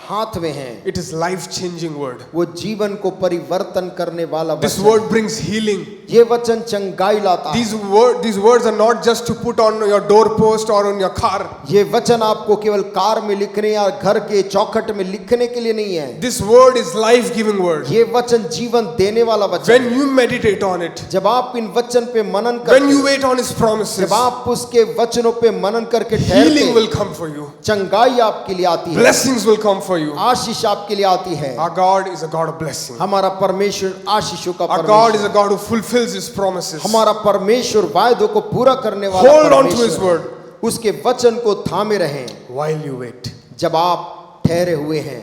हाथ में है, it is life-changing word. वो जीवन को परिवर्तन करने वाला This वचन word है। brings healing. ये वचन चंगाई लाता है। These words are not just to put on your doorpost or on your car. ये वचन आपको केवल कार में लिखने या घर के चौखट में लिखने के लिए नहीं है। This word is life-giving word. ये वचन जीवन देने वाला वचन When है। you meditate on it, जब आप इन वचन पे मनन when you करते, wait on His promises, जब आप उसके वचनों पे मनन करके healing ठहरते, will come for you. चंगाई आपके लिए आती है, Blessings will come for you. आशीष आपके लिए आती है। Our God is a God of blessing. हमारा परमेश्वर आशीषों का Our God is a परमेश्वर, God who fulfills His promises. हमारा परमेश्वर वायदों को पूरा करने वाला Hold on to His परमेश्वर word है। उसके वचन को थामे रहें while you wait. जब आप ठहरे हुए हैं।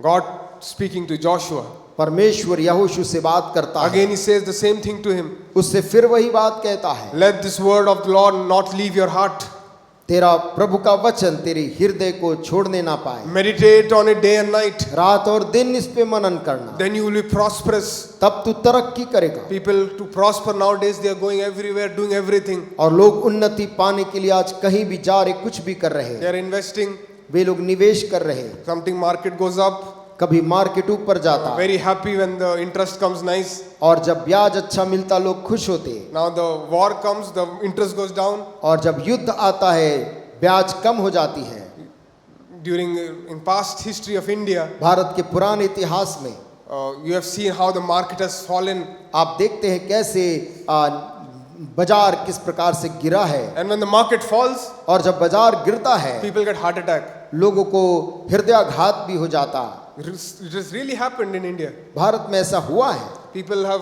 God speaking to Joshua. परमेश्वर यहोशू से बात करता है, Again He says the same thing to him. उससे फिर वही बात कहता है, Let this word of the Lord not leave your heart. तेरा प्रभु का वचन तेरे हृदय को छोड़ने ना पाए। Meditate on it day and night. रात और दिन इस पे मनन करना, Then you will be prosperous. तब तू तरक्की करेगा। People to prosper nowadays, they are going everywhere, doing everything. और लोग उन्नति पाने के लिए आज कहीं भी जा रहे, कुछ भी कर रहे They हैं, are investing. वे लोग निवेश कर रहे हैं। Something market goes up. कभी मार्केट ऊपर जाता है, Very happy when the interest comes nice. और जब ब्याज अच्छा मिलता लोग खुश होते, Now the war comes, the interest goes down. और जब युद्ध आता है ब्याज कम हो जाती है। During in past history of India, Bharat के पुराने इतिहास में you have seen how the market has fallen. आप देखते हैं कैसे बाजार किस प्रकार से गिरा है, And when the market falls, और जब बाजार गिरता है people get heart attack. लोगों को हृदयाघात भी हो जाता। It has really happened in India. Bharat में ऐसा हुआ है, People have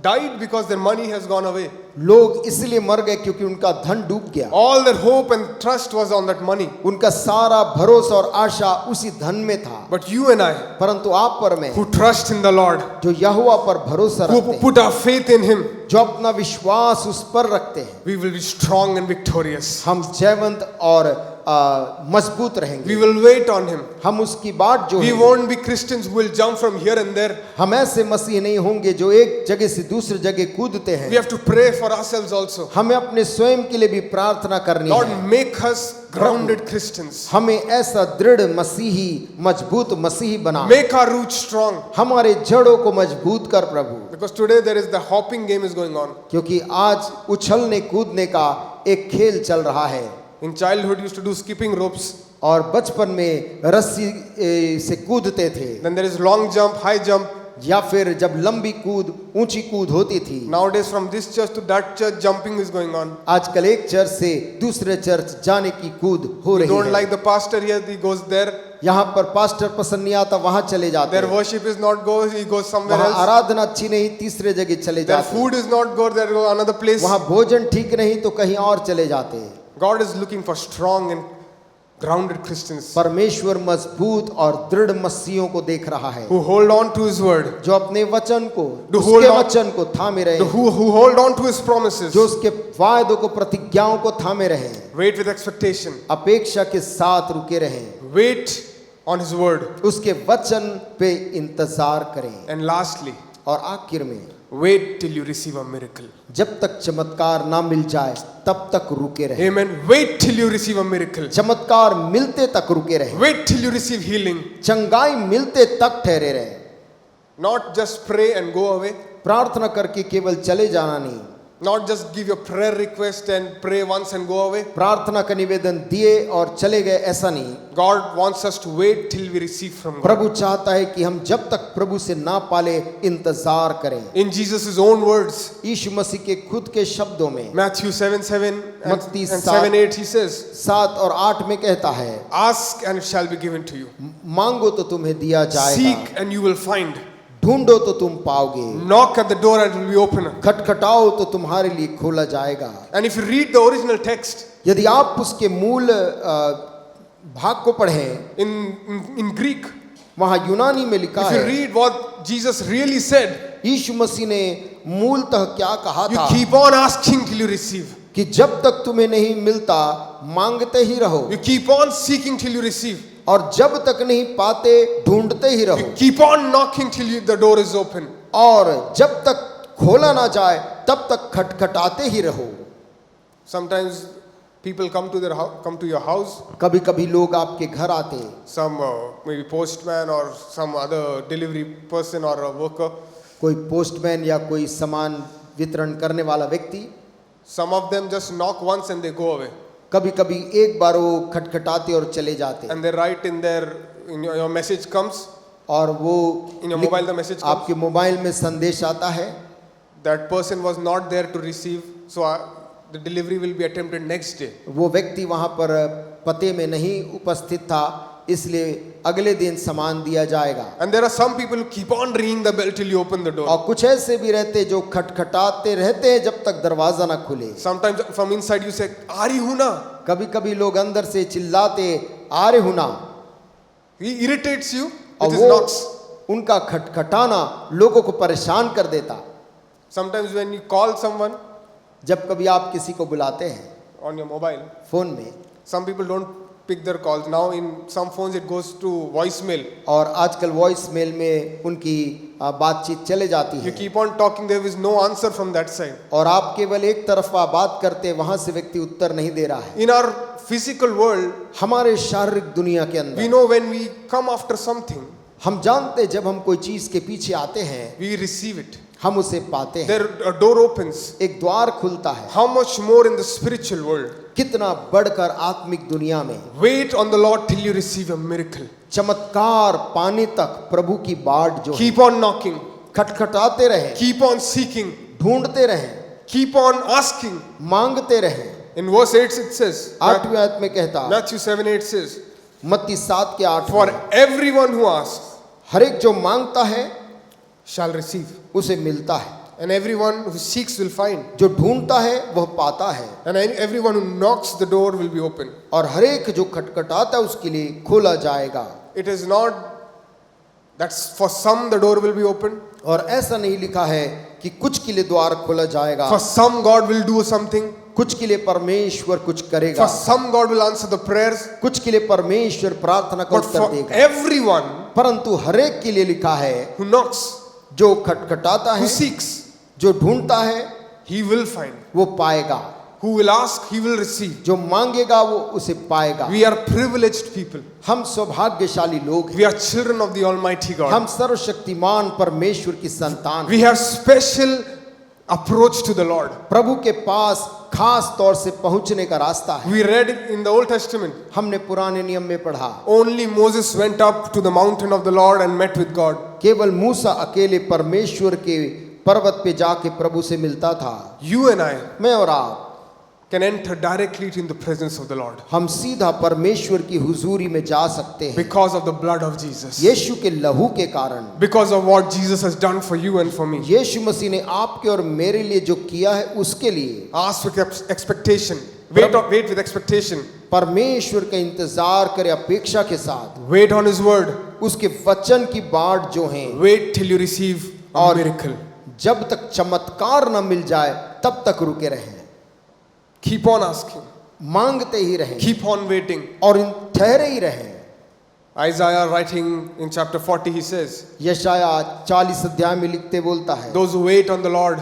died because their money has gone away. लोग इसलिए मर गए क्योंकि उनका धन डूब गया। All their hope and trust was on that money. उनका सारा भरोसा और आशा उसी धन में था। But you and I, परंतु आप पर मैं, who trust in the Lord, जो यहोवा पर भरोसा who रखते हैं, put our faith in Him, जो अपना विश्वास उस पर रखते हैं, we will be strong and victorious. हम जयवंत और मजबूत We रहेंगे। will wait on Him. हम उसकी बात जो We है, won't be Christians who will jump from here and there. हम ऐसे मसीह नहीं होंगे जो एक जगह से दूसरी जगह कूदते We हैं। have to pray for ourselves also. हमें अपने स्वयं के लिए भी प्रार्थना करनी Lord, है। make us grounded Christians. हमें ऐसा दृढ़ मसीही, मजबूत मसीही बना, Make our roots strong. हमारे जड़ों को मजबूत कर प्रभु। Because today there is the hopping game is going on. क्योंकि आज उछलने कूदने का एक खेल चल रहा है, In childhood, used to do skipping ropes. और बचपन में रस्सी से कूदते थे, Then there is long jump, high jump. या फिर जब लंबी कूद, ऊंची कूद होती थी। Nowadays, from this church to that church, jumping is going on. आजकल एक चर्च से दूसरे चर्च जाने की कूद हो You रही don't है। like the pastor here, he goes there. यहाँ पर पास्टर पसंद नहीं आता, वहां चले जाते Their हैं। worship is not good, he goes somewhere वहाँ else. आराधना अच्छी नहीं, तीसरे जगह चले Their जाते हैं। food is not good, they go another place. वहाँ भोजन ठीक नहीं तो कहीं और चले जाते हैं। God is looking for strong and grounded Christians परमेश्वर मजबूत और दृढ़ मसीहियों को देख रहा है, who hold on to His word, जो अपने वचन को, To उसके hold on- वचन को थामे रहे, who hold on to His promises, जो उसके वायदों को, प्रतिज्ञाओं को थामे रहे, wait with expectation, अपेक्षा के साथ रुके रहे, wait on His word, उसके वचन पे इंतजार करें, and lastly, और आखिर में wait till you receive a miracle. जब तक चमत्कार ना मिल जाए तब तक रुके रहे। Amen. Wait till you receive a miracle. चमत्कार मिलते तक रुके रहे, Wait till you receive healing. चंगाई मिलते तक ठहरे रहे। Not just pray and go away. प्रार्थना करके केवल चले जाना नहीं, Not just give your prayer request and pray once and go away. प्रार्थना का निवेदन दिए और चले गए, ऐसा नहीं। God wants us to wait till we receive from God. प्रभु चाहता है कि हम जब तक प्रभु से ना पाले इंतजार करें। In Jesus' own words, यीशु मसीह के खुद के शब्दों में Matthew 7:7 and मत्ती 7:8, He says, 7 और 8 में कहता है, ask and it shall be given to you. मांगो तो तुम्हें दिया जाएगा, Seek and you will find. ढूंढो तो तुम पाओगे, Knock at the door and it will be open. खटखटाओ तो तुम्हारे लिए खोला जाएगा। And if you read the original text यदि आप उसके मूल भाग को पढ़ें, in Greek, वहां यूनानी में लिखा if you है, read what Jesus really said, यीशु मसीह ने मूलतः क्या कहा you था keep on asking till you receive. कि जब तक तुम्हें नहीं मिलता मांगते ही रहो, You keep on seeking till you receive. और जब तक नहीं पाते ढूंढते ही रहो, You keep on knocking till the door is open. और जब तक खोला ना जाए तब तक खटखटाते ही रहो। Sometimes people come to your house. कभी कभी लोग आपके घर आते, Some maybe postman or some other delivery person or a worker. कोई पोस्टमैन या कोई सामान वितरण करने वाला व्यक्ति, Some of them just knock once and they go away. कभी कभी एक बार वो खटखटाते और चले जाते, And they write in your message comes, और वो in your mobile the message comes, आपके मोबाइल में संदेश आता है, that person was not there to receive, so the delivery will be attempted next day. वो व्यक्ति वहां पर पते में नहीं उपस्थित था, इसलिए अगले दिन सामान दिया जाएगा। And there are some people who keep on ringing the bell till you open the door. और कुछ ऐसे भी रहते जो खटखटाते रहते हैं जब तक दरवाजा ना खुले। Sometimes from inside you say, "Ari huna." कभी कभी लोग अंदर से चिल्लाते, आ रहे हो ना, He irritates you और with his वो knocks. उनका खटखटाना लोगों को परेशान कर देता। Sometimes when you call someone जब कभी आप किसी को बुलाते हैं on your mobile, फोन में, some people don't pick their calls. Now in some phones it goes to voicemail. और आजकल वॉइस मेल में उनकी बातचीत चले जाती You है, keep on talking, there is no answer from that side. और आप केवल एक तरफा बात करते, वहां से व्यक्ति उत्तर नहीं दे रहा है। In our physical world, हमारे शारीरिक दुनिया के we अंदर know when we come after something, हम जानते जब हम कोई चीज के पीछे आते हैं, we receive it. हम उसे पाते हैं, There a door opens. एक द्वार खुलता है। How much more in the spiritual world? कितना बढ़कर आत्मिक दुनिया में Wait on the Lord till you receive a miracle. चमत्कार पाने तक प्रभु की बाट जो है, Keep on knocking. खटखटाते रहे, Keep on seeking. ढूंढते रहे, Keep on asking. मांगते रहे। In verse 8 it says, 8वें आयत में कहता, Matthew 7:8 says, मत्ती 7 के 8 "For में, everyone who asks हर एक जो मांगता है shall receive, उसे मिलता है, and everyone who seeks will find, जो ढूंढता है वह पाता है, and everyone who knocks the door will be open." और हर एक जो खटखटाता है उसके लिए खोला जाएगा। It is not that for some the door will be open. और ऐसा नहीं लिखा है कि कुछ के लिए द्वार खोला जाएगा, For some God will do something. कुछ के लिए परमेश्वर कुछ करेगा, For some God will answer the prayers. कुछ के लिए परमेश्वर प्रार्थना का But उत्तर for देगा, everyone परंतु हर एक के लिए लिखा है who knocks, जो खटखटाता who है, seeks, जो ढूंढता है he will find. वो पाएगा, Who will ask, he will receive. जो मांगेगा वो उसे पाएगा। We are privileged people. हम सौभाग्यशाली लोग हैं, We are children of the Almighty God. हम सर्वशक्तिमान परमेश्वर की संतान We हैं। have special approach to the Lord. प्रभु के पास खास तौर से पहुंचने का रास्ता है। We read in the Old Testament, हमने पुराने नियम में पढ़ा, only Moses went up to the mountain of the Lord and met with God. केवल मूसा अकेले परमेश्वर के पर्वत पे जाके प्रभु से मिलता था। You and I मैं और आप can enter directly in the presence of the Lord हम सीधा परमेश्वर की हुजूरी में जा सकते हैं because of the blood of Jesus. यीशु के लहू के कारण। Because of what Jesus has done for you and for me. यीशु मसीह ने आपके और मेरे लिए जो किया है उसके लिए Ask with expectation. Wait with expectation. परमेश्वर का इंतजार करे अपेक्षा के साथ, Wait on His word. उसके वचन की बाट जो है, Wait till you receive a और miracle. जब तक चमत्कार न मिल जाए तब तक रुके रहें, Keep on asking. मांगते ही रहें Keep on waiting. और ठहरे ही रहें। Isaiah writing in chapter 40, he says, यशाया 40 अध्याय में लिखते बोलता है, those who wait on the Lord,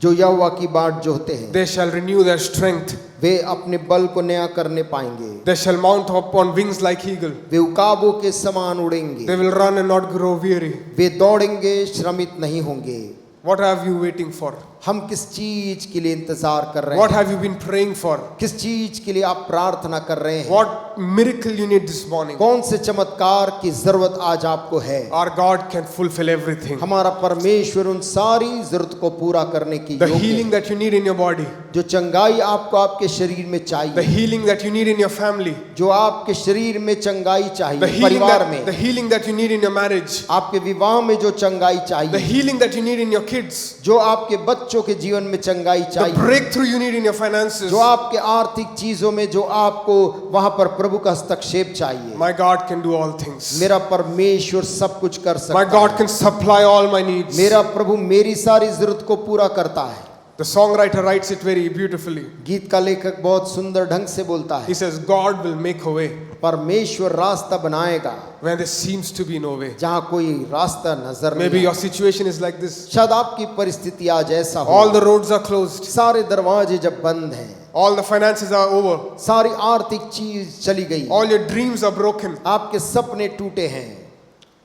जो यहोवा की बाट जोहते हैं they shall renew their strength. वे अपने बल को नया करने पाएंगे, They shall mount up on wings like eagle. वे उकाबों के समान उड़ेंगे, They will run and not grow weary. वे दौड़ेंगे श्रमित नहीं होंगे। What have you waiting for? हम किस चीज के लिए इंतजार कर रहे What हैं? have you been praying for? किस चीज के लिए आप प्रार्थना कर रहे हैं? What miracle you need this morning? कौन से चमत्कार की जरूरत आज आपको है? Our God can fulfill everything. हमारा परमेश्वर उन सारी जरूरत को पूरा करने की The योग्य healing है। that you need in your body, जो चंगाई आपको आपके शरीर में the चाहिए, healing that you need in your family, जो आपके शरीर में चंगाई the चाहिए, healing परिवार that, में, the healing that you need in your marriage, आपके विवाह में जो चंगाई the चाहिए, healing that you need in your kids, जो आपके बच्चों के जीवन में चंगाई the चाहिए, breakthrough you need in your finances. जो आपके आर्थिक चीजों में जो आपको वहां पर प्रभु का हस्तक्षेप चाहिए, My God can do all things. मेरा परमेश्वर सब कुछ कर My सकता God है। can supply all my needs. मेरा प्रभु मेरी सारी जरूरत को पूरा करता है। The songwriter writes it very beautifully. गीत का लेखक बहुत सुंदर ढंग से बोलता He है, says, God will make a way परमेश्वर रास्ता बनाएगा when there seems to be no way. जहाँ कोई रास्ता नजर Maybe नहीं your आता। situation is like this. शायद आपकी परिस्थिति आज ऐसा हो, All the roads are closed. सारे दरवाजे जब बंद हैं, All the finances are over. सारी आर्थिक चीज चली गई, All your dreams are broken. आपके सपने टूटे हैं,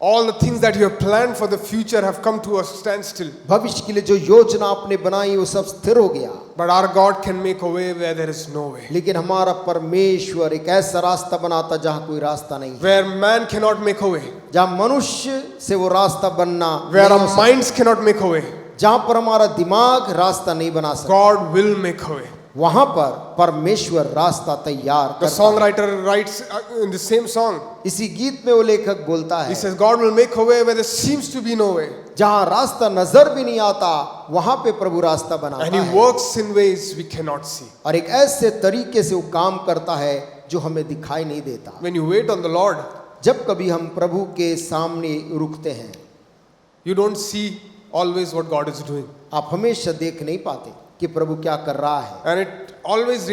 All the things that you have planned for the future have come to a standstill. भविष्य के लिए जो योजना आपने बनाई वो सब स्थिर हो गया। But our God can make a way where there is no way. लेकिन हमारा परमेश्वर एक ऐसा रास्ता बनाता जहाँ कोई रास्ता नहीं है, Where man cannot make a way. जहाँ मनुष्य से वो रास्ता बनना Where नहीं हो our सकता, minds cannot make a way. जहाँ पर हमारा दिमाग रास्ता नहीं बना सकता, God will make a way. वहां पर परमेश्वर रास्ता तैयार The करता है। songwriter writes in the same song. इसी गीत में वो लेखक बोलता He है, says, God will make a way where there seems to be no way. जहाँ रास्ता नजर भी नहीं आता वहां पे प्रभु रास्ता And बनाता He है, works in ways we cannot see. और एक ऐसे तरीके से वो काम करता है जो हमें दिखाई नहीं देता। When you wait on the Lord, जब कभी हम प्रभु के सामने रुकते हैं, you don't see always what God is doing. आप हमेशा देख नहीं पाते कि प्रभु क्या कर रहा है। And it always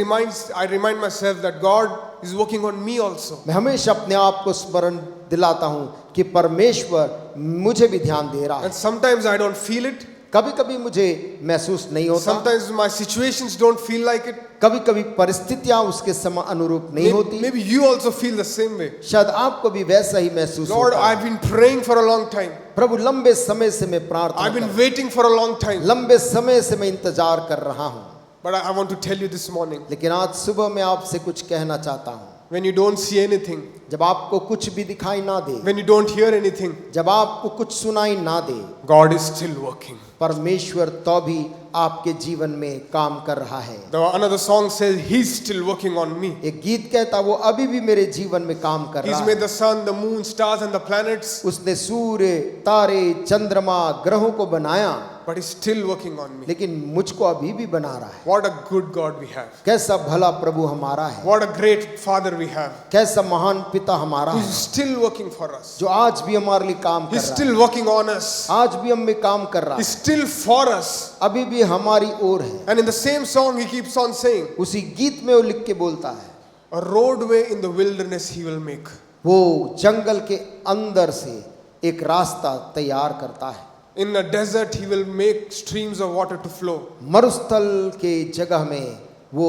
I remind myself that God is working on me also. मैं हमेशा अपने आप को स्मरण दिलाता हूं कि परमेश्वर मुझे भी ध्यान दे रहा है। And sometimes I don't feel it. कभी कभी मुझे महसूस नहीं होता, Sometimes my situations don't feel like it. कभी कभी परिस्थितियां उसके समान अनुरूप नहीं होती। Maybe you also feel the same way. शायद आपको भी वैसा ही महसूस Lord, होता है। I've been praying for a long time. प्रभु लंबे समय से मैं प्रार्थना I've been कर, waiting for a long time. लंबे समय से मैं इंतजार कर रहा हूं, But I want to tell you this morning, लेकिन आज सुबह मैं आपसे कुछ कहना चाहता हूं। when you don't see anything, जब आपको कुछ भी दिखाई ना दे, when you don't hear anything, जब आपको कुछ सुनाई ना दे, God is still working. परमेश्वर तो भी आपके जीवन में काम कर रहा है। Another song says, He's still working on me. एक गीत कहता वो अभी भी मेरे जीवन में काम कर He's रहा made है। the sun, the moon, stars, and the planets, उसने सूर्य, तारे, चंद्रमा, ग्रहों को बनाया, but He's still working on me. लेकिन मुझको अभी भी बना रहा है। What a good God we have. कैसा भला प्रभु हमारा है, What a great Father we have. कैसा महान पिता हमारा Who's है, still working for us. जो आज भी हमारे लिए काम कर He's रहा है, still working on us. आज भी हम में काम कर रहा He's है, still for us. अभी भी हमारी ओर है। And in the same song, He keeps on saying, उसी गीत में वो लिख के बोलता है, a roadway in the wilderness He will make. वो जंगल के अंदर से एक रास्ता तैयार करता है, In a desert, He will make streams of water to flow. मरुस्थल के जगह में वो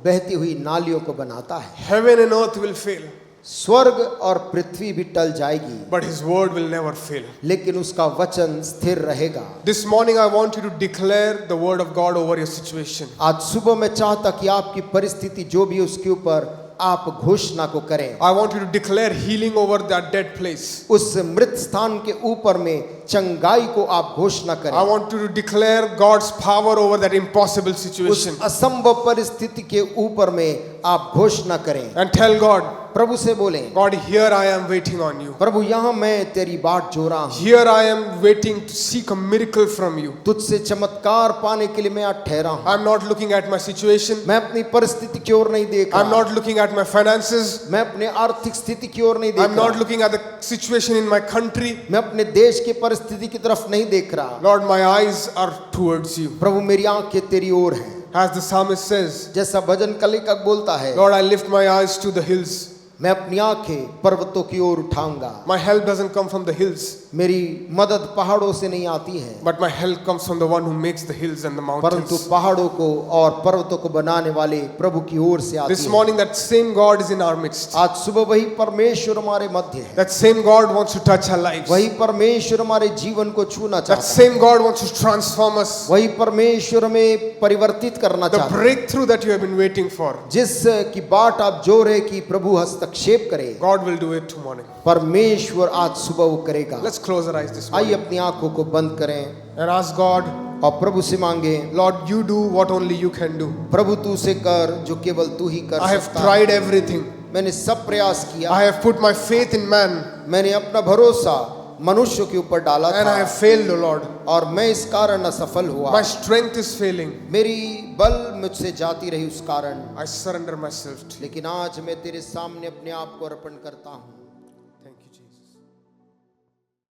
बहती हुई नालियों को बनाता है। Heaven and earth will fail, स्वर्ग और पृथ्वी भी टल जाएगी, but His word will never fail. लेकिन उसका वचन स्थिर रहेगा। This morning, I want you to declare the word of God over your situation. आज सुबह मैं चाहता कि आपकी परिस्थिति जो भी उसके ऊपर आप घोषणा को करें, I want you to declare healing over that dead place. उस मृत स्थान के ऊपर में चंगाई को आप घोषणा I करें। want you to declare God's power over that impossible उस situation असंभव परिस्थिति के ऊपर में आप घोषणा करें। and tell God, प्रभु से बोलें, God, here I am waiting on you. प्रभु यहाँ मैं तेरी बाट जो रहा हूँ, Here I am waiting to seek a miracle from you. तुझसे चमत्कार पाने के लिए मैं आज ठहरा हूँ। I'm not looking at my situation. मैं अपनी परिस्थिति की ओर नहीं देख I'm रहा, not looking at my finances. मैं अपने आर्थिक स्थिति की ओर नहीं I'm देख not रहा, looking at the situation in my country. मैं अपने देश की परिस्थिति की तरफ नहीं देख रहा। Lord, my eyes are towards you. प्रभु मेरी आंखें तेरी ओर हैं। As the psalmist says, जैसा भजन लेखक बोलता है, Lord, I lift my eyes to the hills. मैं अपनी आंखें पर्वतों की ओर उठाऊंगा। My help doesn't come from the hills, मेरी मदद पहाड़ों से नहीं आती है, but my help comes from the one who makes the hills and the परंतु mountains. पहाड़ों को और पर्वतों को बनाने वाले प्रभु की ओर से आती This है। morning, that same God is in our midst. आज सुबह वही परमेश्वर हमारे मध्य है, That same God wants to touch our lives. वही परमेश्वर हमारे जीवन को छूना That चाहता है, same God wants to transform us. वही परमेश्वर हमें परिवर्तित करना The चाहता है। breakthrough that you have been waiting for, जिस की बाट आप जो रहे कि प्रभु हस्तक्षेप करे, God will do it tomorrow. परमेश्वर आज सुबह वो करेगा। Let's close our eyes this आइए morning अपनी आंखों को बंद करें and ask God, और प्रभु से मांगे, Lord, you do what only you can do. प्रभु तू से कर जो केवल तू ही कर I have सकता है। tried everything. मैंने सब प्रयास किया, I have put my faith in man मैंने अपना भरोसा मनुष्य के ऊपर डाला and I था have failed, O Lord. और मैं इस कारण असफल हुआ। My strength is failing. मेरी बल मुझसे जाती रही उस कारण, I surrender myself to you. लेकिन आज मैं तेरे सामने अपने आप को अर्पण करता हूँ।